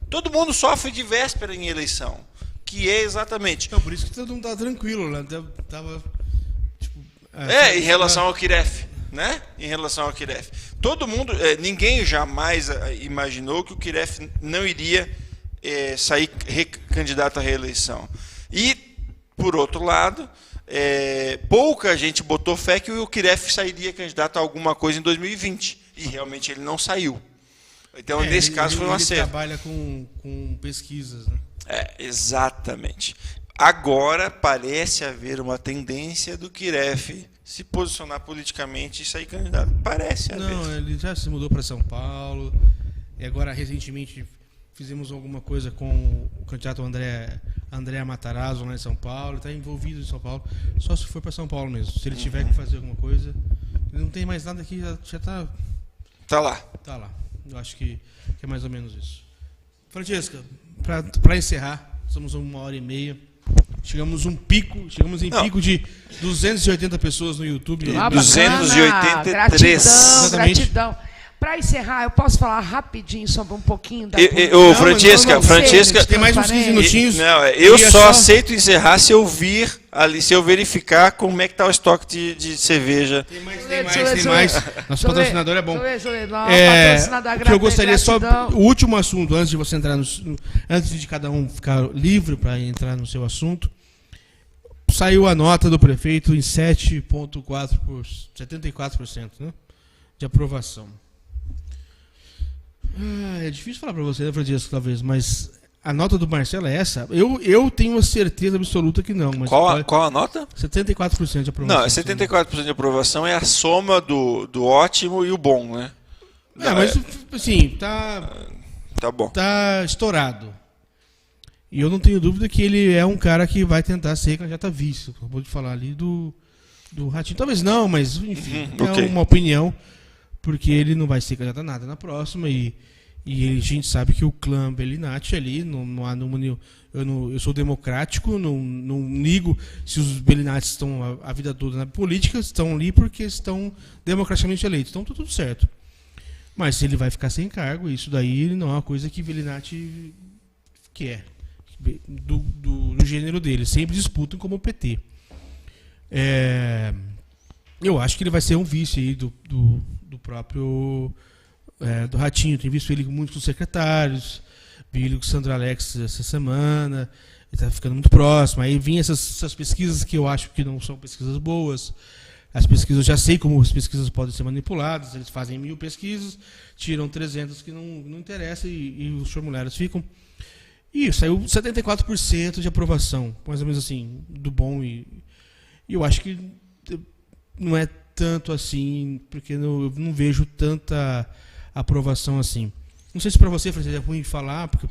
Todo mundo sofre de véspera em eleição, que é exatamente... Não, por isso que todo mundo estava tranquilo, né? Em relação ao Kiref. Né? Em relação ao Kiref. Todo mundo, ninguém jamais imaginou que o Kiref não iria sair candidato à reeleição. E, por outro lado, pouca gente botou fé que o Kiref sairia candidato a alguma coisa em 2020. E realmente ele não saiu. Então, nesse caso, foi um acerto. Ele trabalha com pesquisas, né? Exatamente. Agora parece haver uma tendência do Kiref se posicionar politicamente e sair candidato. Parece. Não, ele já se mudou para São Paulo. E agora, recentemente, fizemos alguma coisa com o candidato André Matarazzo lá em São Paulo. Está envolvido em São Paulo. Só se for para São Paulo mesmo. Se ele tiver que fazer alguma coisa. Ele não tem mais nada aqui, já está... Tá lá. Tá lá. Eu acho que é mais ou menos isso. Francesca, para encerrar, estamos a 1h30. Chegamos em pico de 280 pessoas no YouTube. 283. Gratidão. Para encerrar, eu posso falar rapidinho sobre um pouquinho da... Francesca, tem mais uns 15 minutinhos. Eu só aceito encerrar se eu vir ali, se eu verificar como é que está o estoque de cerveja. Tem mais. Nosso patrocinador é bom. O que eu gostaria só, o último assunto, antes de você entrar antes de cada um ficar livre para entrar no seu assunto, saiu a nota do prefeito em 74%, né, de aprovação. É difícil falar para você, né, Francisco, talvez, mas a nota do Marcelo é essa? Eu tenho uma certeza absoluta que não. Mas qual a nota? 74% de aprovação. Não, 74% de aprovação é a soma do ótimo e o bom, né? Mas assim, tá bom. Tá estourado. E eu não tenho dúvida que ele é um cara que vai tentar ser candidato a vice. Acabou de falar ali do Ratinho. Talvez não, mas enfim, é uma opinião. Porque ele não vai ser candidato a nada na próxima e a gente sabe que o clã Bellinati ali, eu sou democrático, não ligo se os Bellinati estão a vida toda na política, estão ali porque estão democraticamente eleitos, então tá tudo certo. Mas se ele vai ficar sem cargo, isso daí não é uma coisa que Bellinati quer, do gênero dele, sempre disputam como o PT. Eu acho que ele vai ser um vice aí do próprio do Ratinho. Tenho visto ele muito com os secretários, vi ele com o Sandro Alex essa semana, ele está ficando muito próximo. Aí vinha essas pesquisas que eu acho que não são pesquisas boas. As pesquisas, eu já sei como as pesquisas podem ser manipuladas, eles fazem 1000 pesquisas, tiram 300 que não interessam e os formulários ficam. E saiu 74% de aprovação, mais ou menos assim, do bom. E eu acho que não é tanto assim, porque eu não vejo tanta aprovação assim. Não sei se para você, Francisco, é ruim falar, porque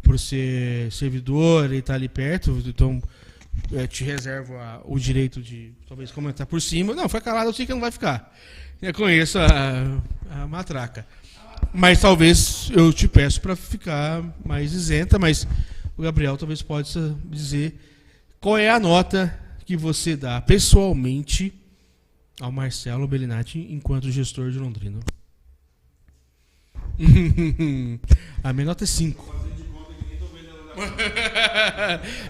por ser servidor e estar ali perto, então te reservo o direito de talvez comentar por cima. Não, foi calado, eu sei que não vai ficar. Eu conheço a matraca. Mas talvez eu te peço para ficar mais isenta, mas o Gabriel talvez possa dizer qual é a nota que você dá pessoalmente ao Marcelo Bellinati enquanto gestor de Londrina. A minha nota é 5.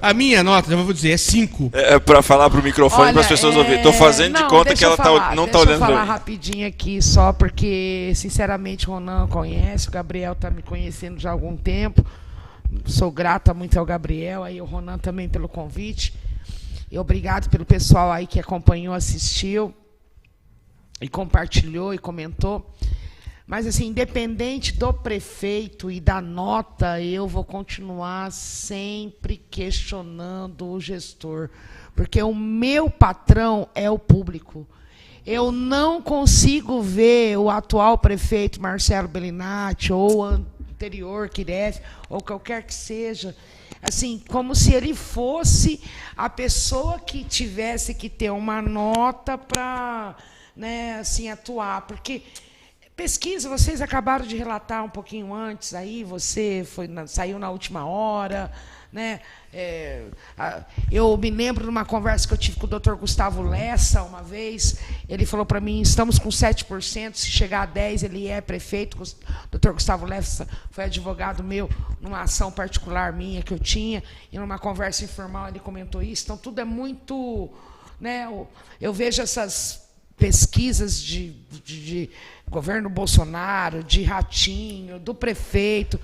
A minha nota, já vou dizer, é 5. É para falar pro microfone para as pessoas ouvirem. Estou fazendo de conta que ela não está olhando para mim. Deixa eu falar rapidinho aqui, só porque, sinceramente, o Ronan conhece, o Gabriel está me conhecendo já há algum tempo. Sou grata muito ao Gabriel, aí o Ronan também pelo convite. E obrigado pelo pessoal aí que acompanhou, assistiu e compartilhou e comentou. Mas, assim, independente do prefeito e da nota, eu vou continuar sempre questionando o gestor. Porque o meu patrão é o público. Eu não consigo ver o atual prefeito Marcelo Bellinati ou o anterior, Kiref, ou qualquer que seja, assim, como se ele fosse a pessoa que tivesse que ter uma nota para, né, assim, atuar. Porque pesquisa, vocês acabaram de relatar um pouquinho antes, aí você saiu na última hora, né? Eu me lembro de uma conversa que eu tive com o Dr. Gustavo Lessa uma vez. Ele falou para mim: estamos com 7%, se chegar a 10% ele é prefeito. O Dr. Gustavo Lessa foi advogado meu numa ação particular minha que eu tinha, e numa conversa informal ele comentou isso. Então tudo é muito, né? Eu vejo essas pesquisas de governo Bolsonaro, de Ratinho, do prefeito.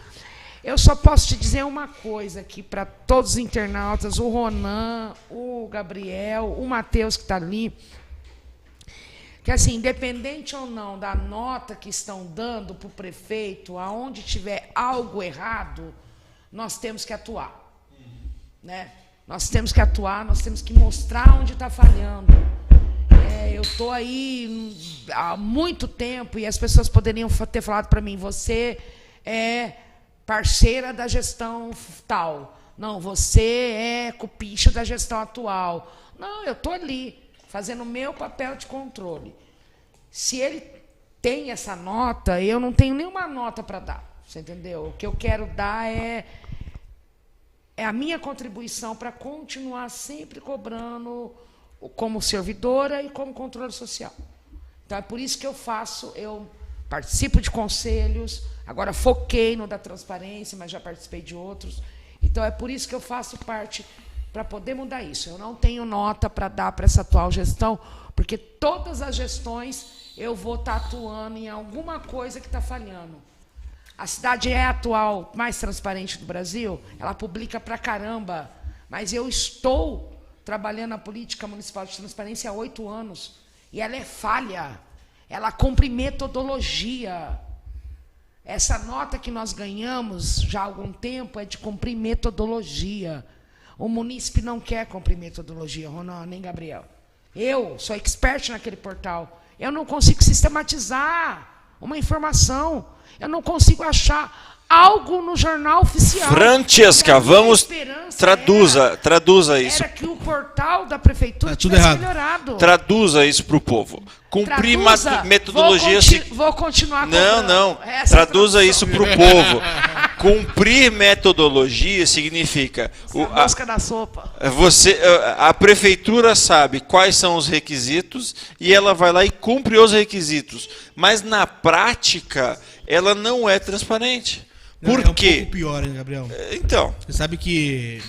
Eu só posso te dizer uma coisa aqui para todos os internautas, o Ronan, o Gabriel, o Matheus que está ali, que, assim, independente ou não da nota que estão dando para o prefeito, aonde tiver algo errado, nós temos que atuar. Né? Nós temos que atuar, nós temos que mostrar onde está falhando. eu estou aí há muito tempo e as pessoas poderiam ter falado para mim, você é parceira da gestão tal. Não, você é cupincha da gestão atual. Não, eu estou ali, fazendo o meu papel de controle. Se ele tem essa nota, eu não tenho nenhuma nota para dar. Você entendeu? O que eu quero dar é a minha contribuição para continuar sempre cobrando como servidora e como controle social. Então, é por isso que eu participo de conselhos, agora foquei no da transparência, mas já participei de outros. Então, é por isso que eu faço parte para poder mudar isso. Eu não tenho nota para dar para essa atual gestão, porque todas as gestões eu vou estar atuando em alguma coisa que está falhando. A cidade é a atual mais transparente do Brasil, ela publica pra caramba, mas eu estou trabalhando na política municipal de transparência há 8 anos, e ela é falha, ela cumpre metodologia. Essa nota que nós ganhamos já há algum tempo é de cumprir metodologia. O munícipe não quer cumprir metodologia, Ronan, nem Gabriel. Eu sou expert naquele portal, eu não consigo sistematizar uma informação, eu não consigo achar algo no jornal oficial. Francesca, vamos, traduza isso. Era que o portal da prefeitura tivesse melhorado. Traduza isso para o povo. Cumprir metodologia... Vou continuar cobrando. Não. Traduza isso para o povo. Cumprir metodologia significa... A mosca da sopa. A prefeitura sabe quais são os requisitos e ela vai lá e cumpre os requisitos. Mas, na prática, ela não é transparente. Por quê? É um pouco pior, hein, Gabriel? Então. Você sabe que...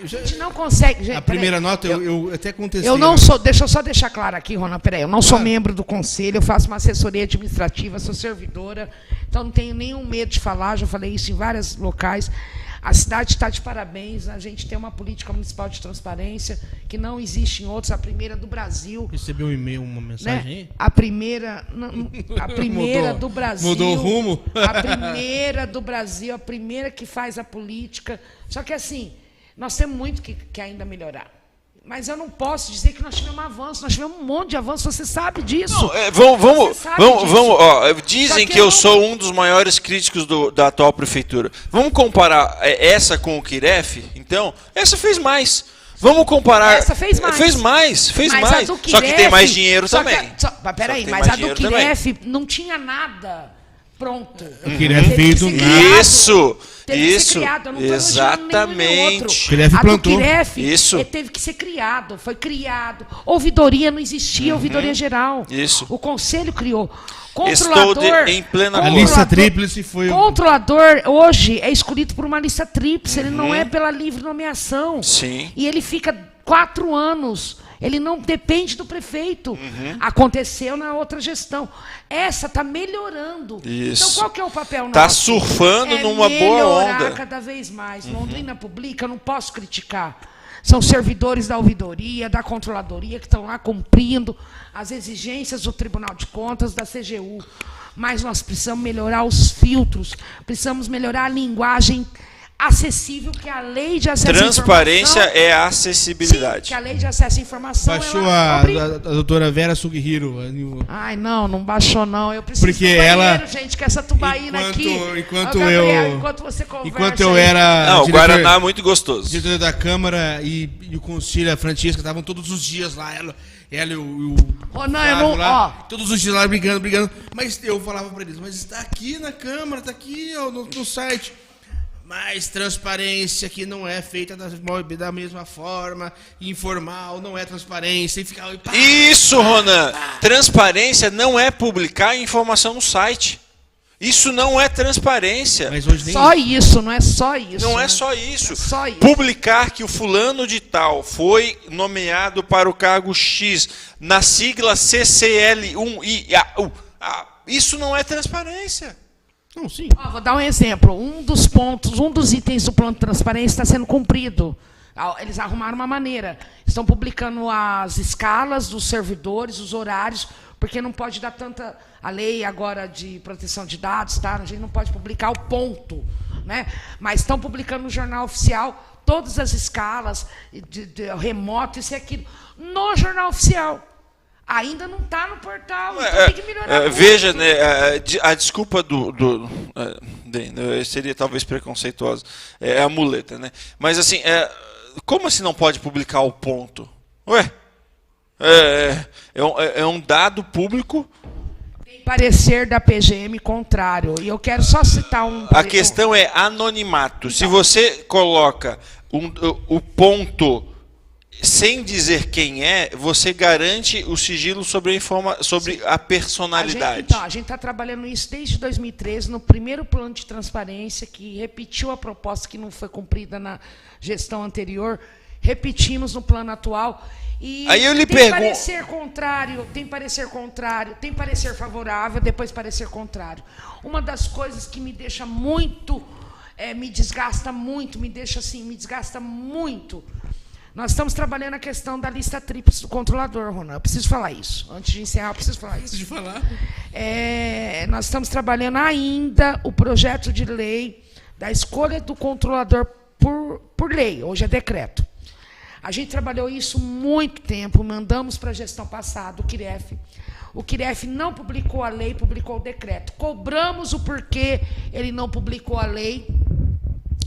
A gente não consegue... Gente, a primeira nota, eu até contestei. Eu não sou... Deixa eu só deixar claro aqui, Rona, peraí. Eu não sou membro do conselho, eu faço uma assessoria administrativa, sou servidora, então não tenho nenhum medo de falar, já falei isso em vários locais. A cidade está de parabéns, a gente tem uma política municipal de transparência que não existe em outros, a primeira do Brasil. Recebeu um e-mail, uma mensagem aí? A primeira do Brasil. Mudou o rumo? A primeira do Brasil, a primeira que faz a política. Só que assim, nós temos muito que ainda melhorar. Mas eu não posso dizer que nós tivemos avanço. Nós tivemos um monte de avanço, você sabe disso. Não, vamos. Dizem que eu sou um dos maiores críticos da atual prefeitura. Vamos comparar essa com o Kiref? Então, essa fez mais. Vamos comparar. Essa fez mais. Fez mais. Só que tem mais dinheiro também. Peraí, mas a do Kiref não tinha nada pronto. O Kiref veio do nada. Isso. Teve que ser criado, eu não estou exatamente. O Kiref plantou. A do Kiref teve que ser criado, foi criado. Ouvidoria não existia, ouvidoria geral. Isso. O conselho criou. Controlador, estou em plena a lista tríplice foi... Controlador, hoje, é escolhido por uma lista tríplice, ele não é pela livre nomeação. Sim. E ele fica 4 anos. Ele não depende do prefeito. Aconteceu na outra gestão. Essa está melhorando. Isso. Então, qual que é o papel nosso? Está surfando numa boa onda. Melhorar cada vez mais. Londrina Publica, eu não posso criticar. São servidores da ouvidoria, da controladoria, que estão lá cumprindo as exigências do Tribunal de Contas, da CGU. Mas nós precisamos melhorar os filtros, precisamos melhorar a linguagem acessível, que a lei de acesso à informação... Transparência é a acessibilidade. Sim, que a lei de acesso à informação... Baixou a doutora Vera Sugihiro. Ai, não baixou não. Eu preciso porque do banheiro, ela, gente, que essa tubaína aqui... Enquanto você conversa... Enquanto eu era... Não, o Guaraná é muito gostoso. Diretor da Câmara e o Conselho, a Francesca, estavam todos os dias lá, ela e o não, lá, todos os dias lá brigando. Mas eu falava para eles, mas está aqui na Câmara, está aqui no site... Mas transparência que não é feita da mesma forma, informal, não é transparência. E ficar... Isso, Ronan! Transparência não é publicar informação no site. Isso não é transparência. Mas hoje nem só isso, não é só isso. Não né? é só isso. É só isso. Publicar que o fulano de tal foi nomeado para o cargo X na sigla CCL1IA. Isso não é transparência. Não, sim. Vou dar um exemplo. Um dos itens do plano de transparência está sendo cumprido. Eles arrumaram uma maneira. Estão publicando as escalas dos servidores, os horários, porque não pode dar tanta... A lei agora de proteção de dados, tá? A gente não pode publicar o ponto, né? Mas estão publicando no jornal oficial todas as escalas de remoto, isso e aquilo. No jornal oficial. Ainda não está no portal, então tem que melhorar. Veja, né, a desculpa seria talvez preconceituosa, é a muleta, né? Mas assim, como assim não pode publicar o ponto? Ué, é um dado público. Tem parecer da PGM contrário, e eu quero só citar um... A questão é anonimato. Se você coloca o ponto sem dizer quem é, você garante o sigilo sobre a personalidade. A gente está trabalhando isso desde 2013, no primeiro plano de transparência, que repetiu a proposta que não foi cumprida na gestão anterior, repetimos no plano atual. E aí eu lhe tem pergunto... tem parecer contrário, tem parecer favorável, depois parecer contrário. Uma das coisas que me deixa muito, me desgasta muito, me desgasta muito. Nós estamos trabalhando a questão da lista tríplice do controlador, Ronan. Eu preciso falar isso. Antes de encerrar, eu preciso falar isso. Preciso falar. Nós estamos trabalhando ainda o projeto de lei da escolha do controlador por lei. Hoje é decreto. A gente trabalhou isso muito tempo, mandamos para a gestão passada, o CIREF. O CIREF não publicou a lei, publicou o decreto. Cobramos o porquê ele não publicou a lei,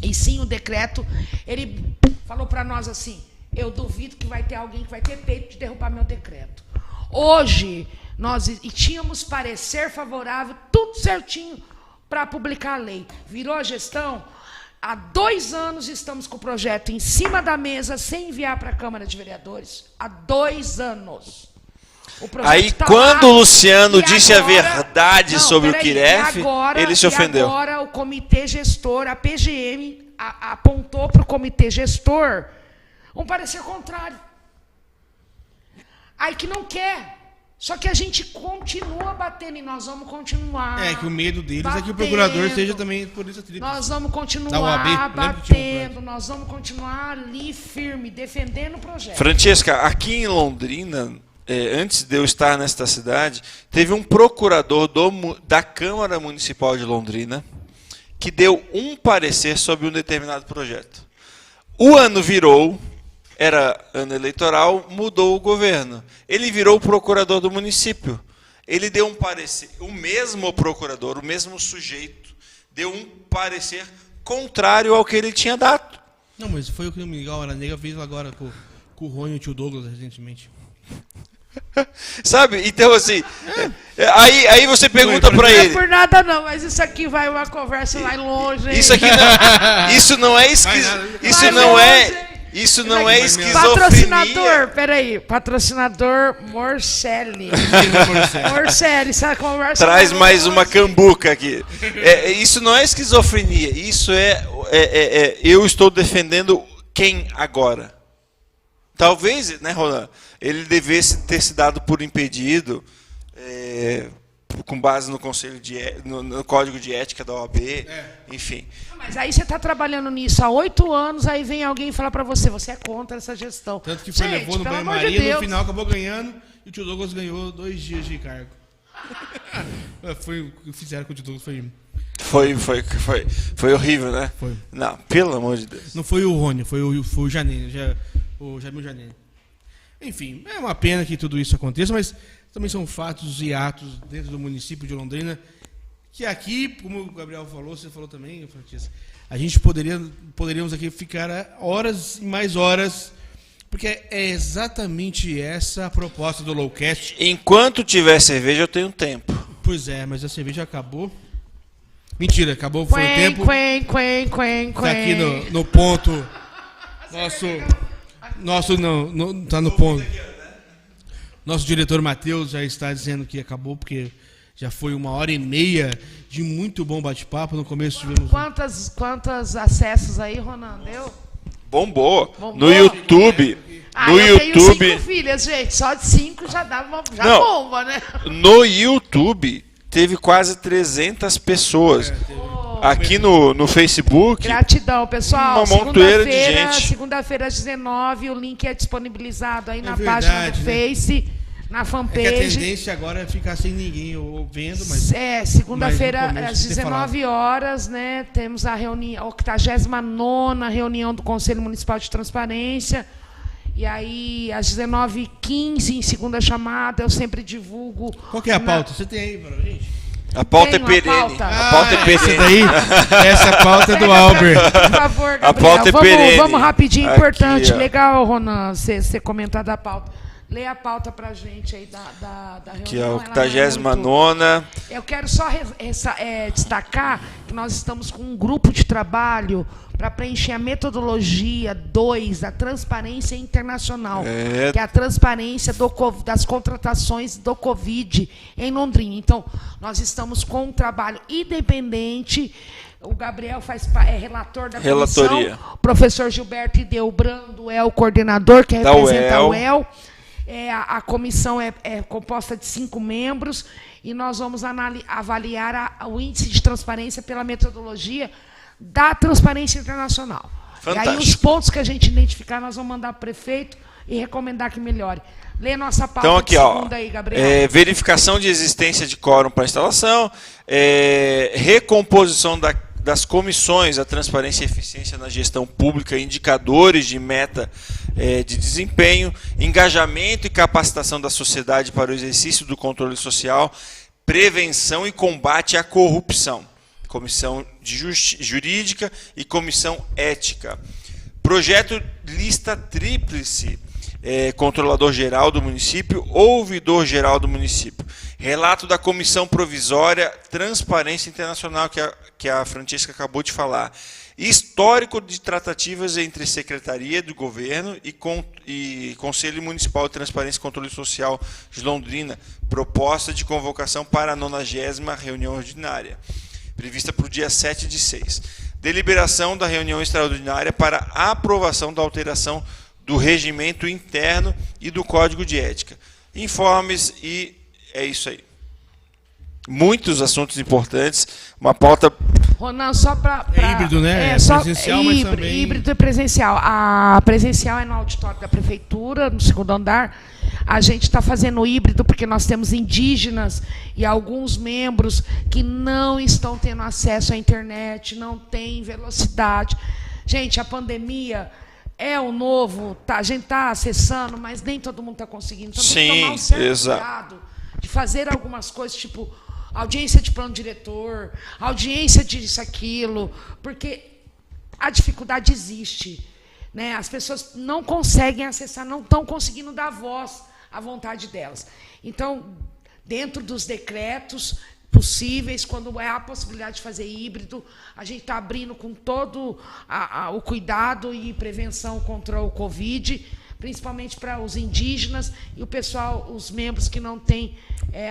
e sim o decreto. Ele falou para nós assim: eu duvido que vai ter alguém que vai ter peito de derrubar meu decreto. Hoje, nós tínhamos parecer favorável, tudo certinho, para publicar a lei. Virou a gestão, há 2 anos estamos com o projeto em cima da mesa, sem enviar para a Câmara de Vereadores. Há 2 anos. Aí, quando o Luciano disse a verdade sobre o CIREF, ele se ofendeu. Agora, o comitê gestor, a PGM, apontou para o comitê gestor um parecer contrário. Aí que não quer. Só que a gente continua batendo e nós vamos continuar. Que o medo deles é que o procurador seja também polícia tríplice. Nós vamos continuar batendo, nós vamos continuar ali firme, defendendo o projeto. Francesca, aqui em Londrina, antes de eu estar nesta cidade, teve um procurador da Câmara Municipal de Londrina que deu um parecer sobre um determinado projeto. O ano virou, era ano eleitoral, mudou o governo. Ele virou o procurador do município. Ele deu um parecer, o mesmo procurador, o mesmo sujeito, deu um parecer contrário ao que ele tinha dado. Não, mas foi o que o Miguel Araneira fez agora com o Rony e o tio Douglas recentemente. Sabe? Então, assim, aí você pergunta para ele. Não é por nada não, mas isso aqui vai uma conversa lá longe. Isso aqui não é isso não é esquizofrenia. Patrocinador, peraí, patrocinador Morcelli. Morcelli, essa conversa. Traz mais uma cambuca aqui. Isso não é esquizofrenia, isso eu estou defendendo quem agora? Talvez, né, Roland, ele devesse ter se dado por impedido, com base no no Código de Ética da OAB, enfim. Mas aí você está trabalhando nisso há 8 anos, aí vem alguém falar para você é contra essa gestão. Tanto que levou no banho-maria, no final acabou ganhando, e o tio Douglas ganhou 2 dias de cargo. Foi o que fizeram com o tio Douglas, foi horrível, né? Foi. Não, pelo amor de Deus. Não foi o Rony, foi o Janine, o Jamil Janine. Enfim, é uma pena que tudo isso aconteça, mas também são fatos e atos dentro do município de Londrina, que aqui, como o Gabriel falou, você falou também, Francisco, a gente poderíamos aqui ficar horas e mais horas, porque é exatamente essa a proposta do Lowcast. Enquanto tiver cerveja, eu tenho tempo. Pois é, mas a cerveja acabou. Mentira, acabou, foi o tempo. Tá aqui no ponto. Tá no ponto. Nosso diretor Matheus já está dizendo que acabou, porque já foi 1h30 de muito bom bate-papo. No começo tivemos... Quantos acessos aí, Ronan? Deu? Bombou. No YouTube. Eu tenho 5 filhas, gente. Só de 5 já bomba, né? No YouTube teve quase 300 pessoas. Aqui no Facebook. Gratidão, pessoal. Uma montoeira de gente. Segunda-feira às 19h, o link é disponibilizado aí na página do Face, na fanpage. A tendência agora é ficar sem ninguém vendo, mas... Segunda-feira às 19h, né, temos a 89ª reunião do Conselho Municipal de Transparência. E aí, às 19h15, em segunda chamada, eu sempre divulgo... Qual que é a pauta? Você tem aí pra gente? A pauta é perene. A pauta é perene. Essa pauta é do Albert. Por favor, Gabriel. A pauta é perene. Vamos rapidinho, importante. Aqui, legal, Ronan, você comentar da pauta. Lê a pauta pra gente aí da reunião. Que é a 89ª. Eu quero só destacar que nós estamos com um grupo de trabalho para preencher a metodologia 2 da transparência internacional, que é a transparência das contratações do Covid em Londrina. Então, nós estamos com um trabalho independente. O Gabriel é relator da comissão. O professor Gilberto Ideobrando é o coordenador, que representa a UEL. A comissão é composta de 5 membros e nós vamos avaliar o índice de transparência pela metodologia da transparência internacional. Fantástico. E aí os pontos que a gente identificar, nós vamos mandar para o prefeito e recomendar que melhore. Lê nossa pauta então, aqui, segunda aí, Gabriel. Verificação de existência de quórum para instalação, recomposição das comissões, a transparência e eficiência na gestão pública, indicadores de meta de desempenho, engajamento e capacitação da sociedade para o exercício do controle social, prevenção e combate à corrupção, comissão jurídica e comissão ética. Projeto lista tríplice, controlador-geral do município, ouvidor-geral do município. Relato da comissão provisória, transparência internacional, que a Francisca acabou de falar. Histórico de tratativas entre Secretaria do Governo e Conselho Municipal de Transparência e Controle Social de Londrina. Proposta de convocação para a 90ª reunião ordinária, prevista para o dia 7/6. Deliberação da reunião extraordinária para a aprovação da alteração do regimento interno e do Código de Ética. Informes e é isso aí. Muitos assuntos importantes, uma pauta... Ronan, só para... É híbrido, né? Presencial, mas também... Híbrido e presencial. A presencial é no auditório da prefeitura, no 2º andar. A gente está fazendo híbrido porque nós temos indígenas e alguns membros que não estão tendo acesso à internet, não têm velocidade. Gente, a pandemia... é o novo, a gente está acessando, mas nem todo mundo está conseguindo. Então, tem que tomar um certo cuidado de fazer algumas coisas, tipo audiência de plano diretor, audiência disso, aquilo, porque a dificuldade existe. Né? As pessoas não conseguem acessar, não estão conseguindo dar voz à vontade delas. Então, dentro dos decretos possíveis, quando há a possibilidade de fazer híbrido, a gente está abrindo com todo o cuidado e prevenção contra o Covid, principalmente para os indígenas e o pessoal, os membros que não têm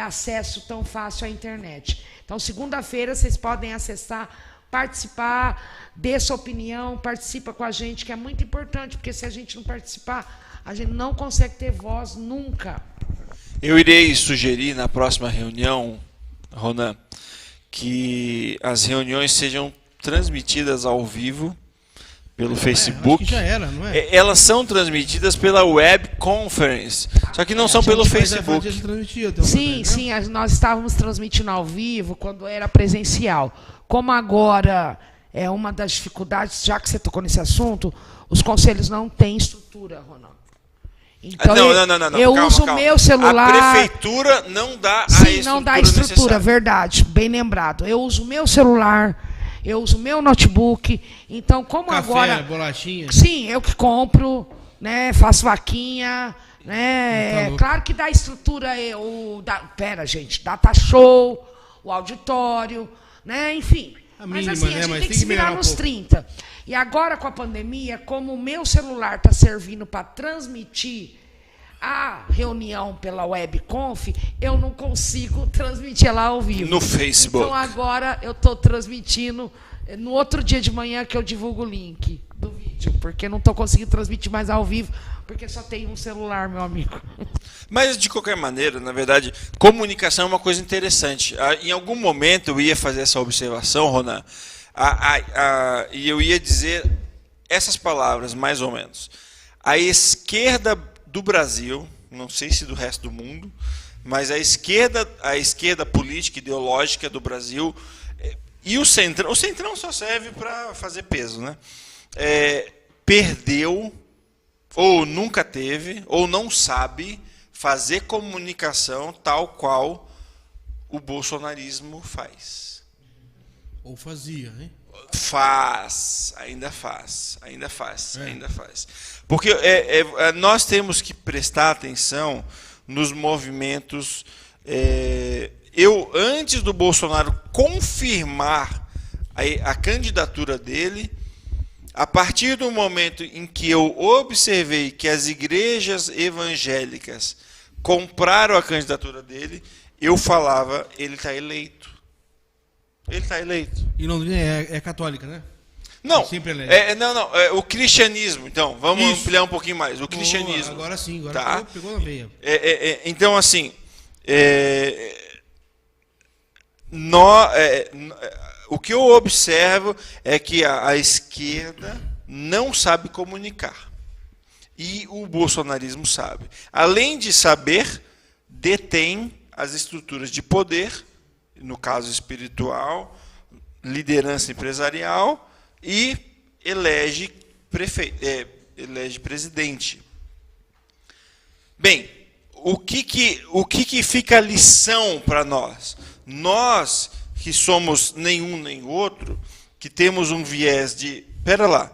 acesso tão fácil à internet. Então, segunda-feira, vocês podem acessar, participar, dê sua opinião, participa com a gente, que é muito importante, porque se a gente não participar, a gente não consegue ter voz nunca. Eu irei sugerir na próxima reunião, Ronan, que as reuniões sejam transmitidas ao vivo pelo Facebook. Acho que já era, não é? Elas são transmitidas pela web conference, só que não são pelo Facebook. Sim, nós estávamos transmitindo ao vivo quando era presencial. Como agora é uma das dificuldades, já que você tocou nesse assunto, os conselhos não têm estrutura, Ronaldo. Então, não. Eu uso o meu celular. A prefeitura não dá a estrutura. Sim, não dá a estrutura, necessária. Verdade, bem lembrado. Eu uso o meu celular, eu uso o meu notebook. Então, como café, agora. Bolachinha. Sim, eu que compro, né? Faço vaquinha. Né? Claro que dá estrutura. Gente, data show, o auditório, né? Enfim. Mas assim, a gente tem que se virar nos 30. E agora, com a pandemia, como o meu celular está servindo para transmitir a reunião pela webconf, eu não consigo transmitir lá ao vivo. No Facebook. Então, agora eu estou transmitindo no outro dia de manhã que eu divulgo o link do vídeo, porque não estou conseguindo transmitir mais ao vivo, porque só tem um celular, meu amigo. Mas, de qualquer maneira, na verdade, comunicação é uma coisa interessante. Em algum momento eu ia fazer essa observação, Ronan, e eu ia dizer essas palavras, mais ou menos. A esquerda do Brasil, não sei se do resto do mundo, mas a esquerda política, ideológica do Brasil, e o Centrão só serve para fazer peso, né? Perdeu ou nunca teve, ou não sabe fazer comunicação tal qual o bolsonarismo faz. Ou fazia, hein? Ainda faz. Porque nós temos que prestar atenção nos movimentos. Antes do Bolsonaro confirmar a candidatura dele, a partir do momento em que eu observei que as igrejas evangélicas compraram a candidatura dele, eu falava, ele está eleito. Ele está eleito. E Londrina é católica, né? Não, sempre elege. o cristianismo, então, vamos ampliar um pouquinho mais. O cristianismo. Agora sim, tá? Pegou na veia. Então, assim, o que eu observo é que a esquerda não sabe comunicar. E o bolsonarismo sabe. Além de saber, detém as estruturas de poder, no caso espiritual, liderança empresarial, e elege presidente. Bem, o que fica a lição para nós? Nós, que somos nenhum nem outro, que temos um viés de... Pera lá.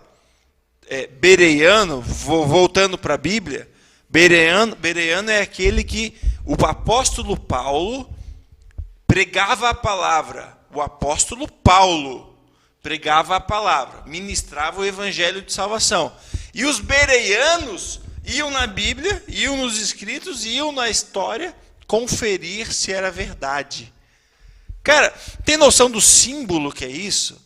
Bereano, voltando para a Bíblia, Bereano é aquele que o apóstolo Paulo pregava a palavra. O apóstolo Paulo pregava a palavra, ministrava o evangelho de salvação. E os bereanos iam na Bíblia, iam nos escritos, iam na história conferir se era verdade. Cara, tem noção do símbolo que é isso?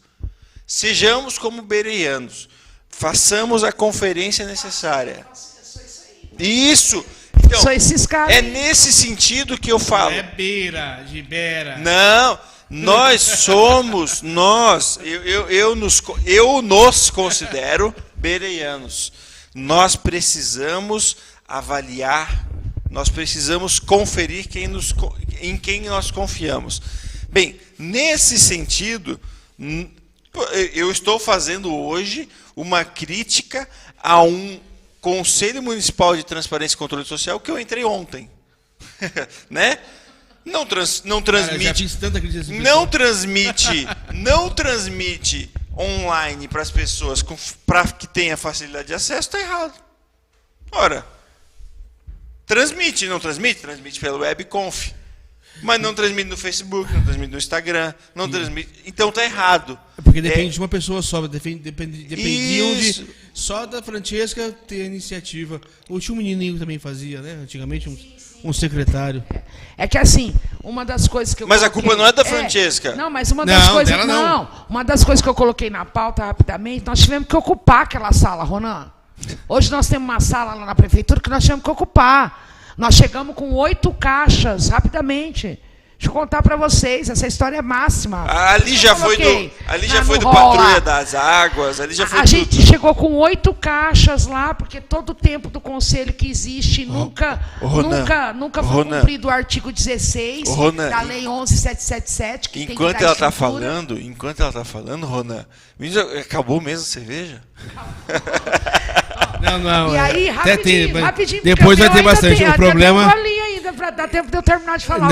Sejamos como bereanos. Façamos a conferência necessária. Isso. Então, só esses caras. É nesse sentido que eu falo. É beira, de beira. Não, nós somos, eu nos considero bereanos. Nós precisamos avaliar, nós precisamos conferir em quem nós confiamos. Bem, nesse sentido, eu estou fazendo hoje uma crítica a um Conselho Municipal de Transparência e Controle Social que eu entrei ontem. Né? Não transmite online para as pessoas para que tenha facilidade de acesso, está errado. Ora, transmite pelo webconf. Mas não transmite no Facebook, não transmite no Instagram, não transmite. Então está errado. É porque depende de uma pessoa só, dependiam só da Francesca ter a iniciativa. O tio menininho também fazia, né? Antigamente, um secretário. É que assim, uma das coisas que eu Mas a culpa não é da Francesca. Não, mas uma das coisas. Uma das coisas que eu coloquei na pauta rapidamente, nós tivemos que ocupar aquela sala, Ronan. Hoje nós temos uma sala lá na prefeitura que nós tivemos que ocupar. Nós chegamos com 8 caixas, rapidamente. Deixa eu contar para vocês, essa história é máxima. Ali já foi do Patrulha das Águas, ali já foi A gente chegou com 8 caixas lá, porque todo o tempo do conselho que existe nunca foi cumprido o artigo 16 da Lei 11.777. Que enquanto ela está falando, Ronan, acabou mesmo a cerveja? Não. E aí, rapidinho. Depois vai ter bastante. O problema... Dá tempo de eu terminar de falar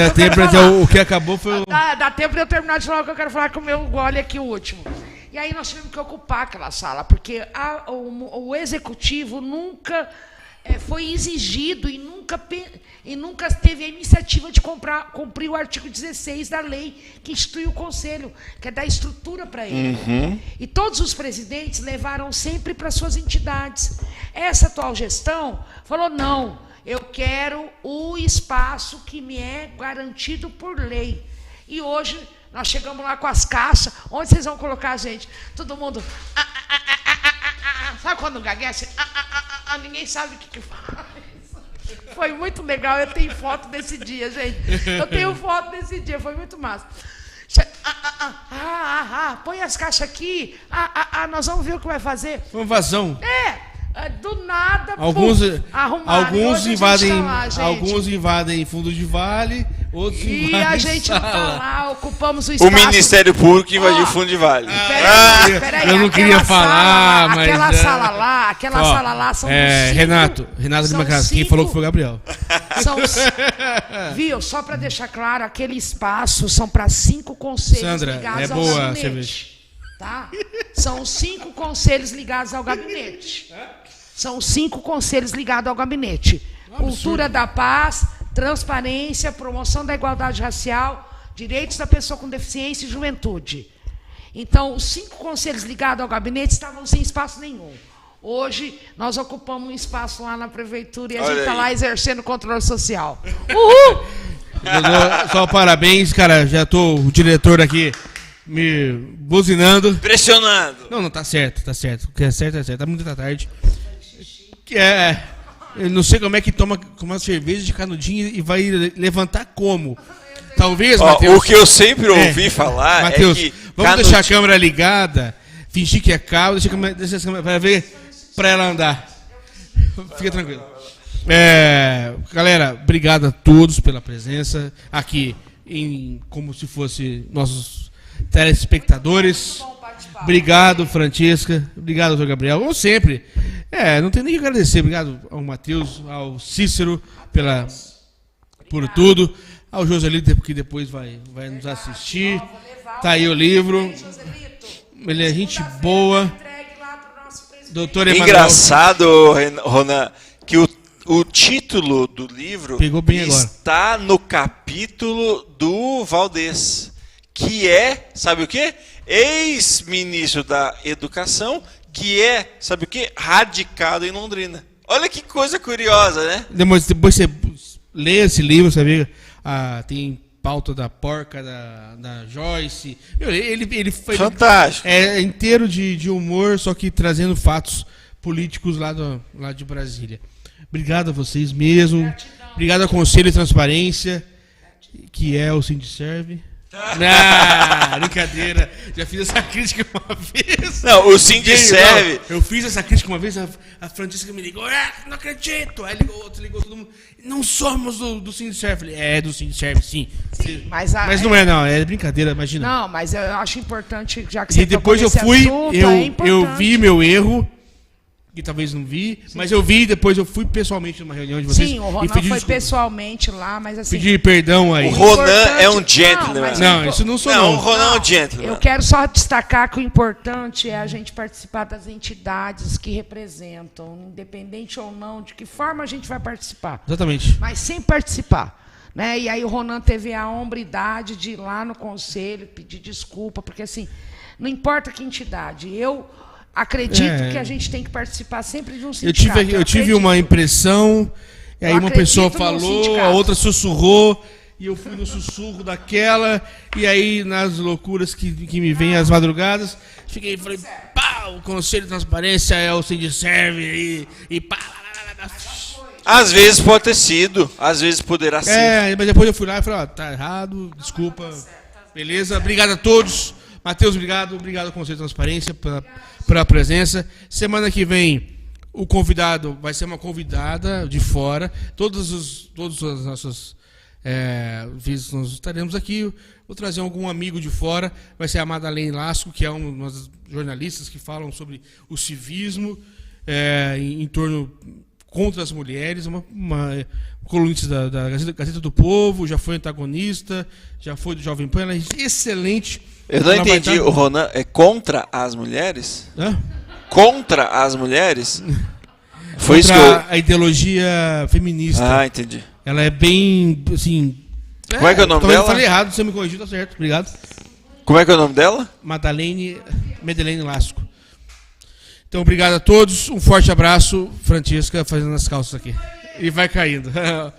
o que acabou foi o... Dá tempo de eu terminar de falar o que eu quero falar com o meu gole aqui, o último. E aí nós tivemos que ocupar aquela sala, porque o executivo nunca foi exigido e nunca teve a iniciativa de cumprir o artigo 16 da lei que institui o conselho, que é dar estrutura para ele. Uhum. E todos os presidentes levaram sempre para suas entidades. Essa atual gestão falou, não, eu quero o espaço que me é garantido por lei. E hoje nós chegamos lá com as caixas. Onde vocês vão colocar a gente? Todo mundo... Sabe quando gagueia? Ninguém sabe o que faz. Foi muito legal. Eu tenho foto desse dia, gente. Foi muito massa. Põe as caixas aqui. Nós vamos ver o que vai fazer. Uma invasão. Do nada, alguns invadem fundo de vale, E a gente não tá lá, ocupamos o espaço. O Ministério Público invadiu o Fundo de Vale. Peraí, eu não queria falar, mas... Aquela sala lá são cinco... Renato Lima Casa, quem falou que foi o Gabriel. Viu? Só para deixar claro, aquele espaço são para 5 conselhos Sandra, ligados ao boa gabinete. cerveja. Tá? São 5 conselhos ligados ao gabinete. São 5 conselhos ligados ao gabinete. Cultura da paz, transparência, promoção da igualdade racial, direitos da pessoa com deficiência e juventude. Então, os 5 conselhos ligados ao gabinete estavam sem espaço nenhum. Hoje, nós ocupamos um espaço lá na prefeitura e a gente está lá exercendo controle social. Uhul! Só parabéns, cara. Já tô o diretor aqui me buzinando. Pressionando. Não, tá certo. O que é certo é certo. Tá muito da tarde. Eu não sei como é que toma uma cerveja de canudinho e vai levantar como. Talvez, Matheus... O que eu sempre ouvi falar Matheus, é que... Vamos deixar a câmera ligada, fingir que é carro, deixa a câmera para ver, para ela andar. Fica tranquilo. Galera, obrigado a todos pela presença aqui, como se fosse nossos telespectadores. Obrigado, Francesca. Obrigado, doutor Gabriel. Como sempre. Não tem nem que agradecer. Obrigado ao Matheus, ao Cícero por tudo. Ao Joselito, que depois vai nos assistir. Tá aí o livro. Ele é gente boa. Doutor Emanuel. Engraçado, Ronan, que o título do livro pegou bem está agora. No capítulo do Valdez, que é, sabe o quê? Ex-ministro da Educação, que é, sabe o quê? Radicado em Londrina. Olha que coisa curiosa, né? Depois você lê esse livro, sabe? Tem pauta da Porca, da Joyce. Ele foi fantástico. Inteiro de humor, só que trazendo fatos políticos lá de Brasília. Obrigado a vocês mesmo. Gratidão. Obrigado ao Conselho de Transparência, que é o Sindiserve. Brincadeira. Já fiz essa crítica uma vez. Não, o Sindiserve. Eu fiz essa crítica uma vez, a Francisca me ligou, não acredito. Aí ligou todo mundo. Não somos do Sindiserve. É do Sindiserve, sim. Mas não é brincadeira, imagina. Não, mas eu acho importante, já que você depois eu fui, eu vi meu erro. Que talvez não vi, mas eu vi, depois eu fui pessoalmente numa reunião de vocês. Sim, o Ronan foi pessoalmente lá, mas assim... Pedi perdão aí. O Ronan é um gentleman. Não, isso não sou não. O Ronan é um gentleman. Eu quero só destacar que o importante é a gente participar das entidades que representam, independente ou não, de que forma a gente vai participar. Exatamente. Mas sem participar. Né? E aí o Ronan teve a hombridade de ir lá no conselho, pedir desculpa, porque assim, não importa que entidade, eu... acredito que a gente tem que participar sempre de um sindicato. Eu tive uma impressão, e aí uma pessoa falou, a outra sussurrou, e eu fui no sussurro daquela, e aí nas loucuras que me vêm às madrugadas, falei, pá, o Conselho de Transparência é o Sindiserve, e pá. Às vezes pode ter sido, às vezes poderá ser. Mas depois eu fui lá e falei, tá errado, desculpa, beleza, obrigado a todos. Matheus, obrigado ao Conselho de Transparência pela presença. Semana que vem, o convidado vai ser uma convidada de fora. Todas as nossas vezes nós estaremos aqui. Vou trazer algum amigo de fora. Vai ser a Madalene Lasco, que é uma das jornalistas que falam sobre o civismo em torno contra as mulheres, uma colunista da Gazeta do Povo, já foi antagonista, já foi do Jovem Pan, ela é excelente. Eu não entendi, o Ronan é contra as mulheres? Hã? Contra as mulheres? Foi isso que a ideologia feminista. Ah, entendi. Ela é bem, assim... Como é que é o nome dela? Eu falei errado, você me corrigiu, tá certo, obrigado. Como é que é o nome dela? Madalene Lasco. Então, obrigado a todos, um forte abraço, Francesca fazendo as calças aqui. E vai caindo.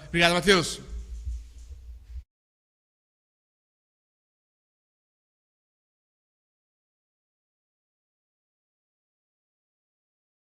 Obrigado, Matheus.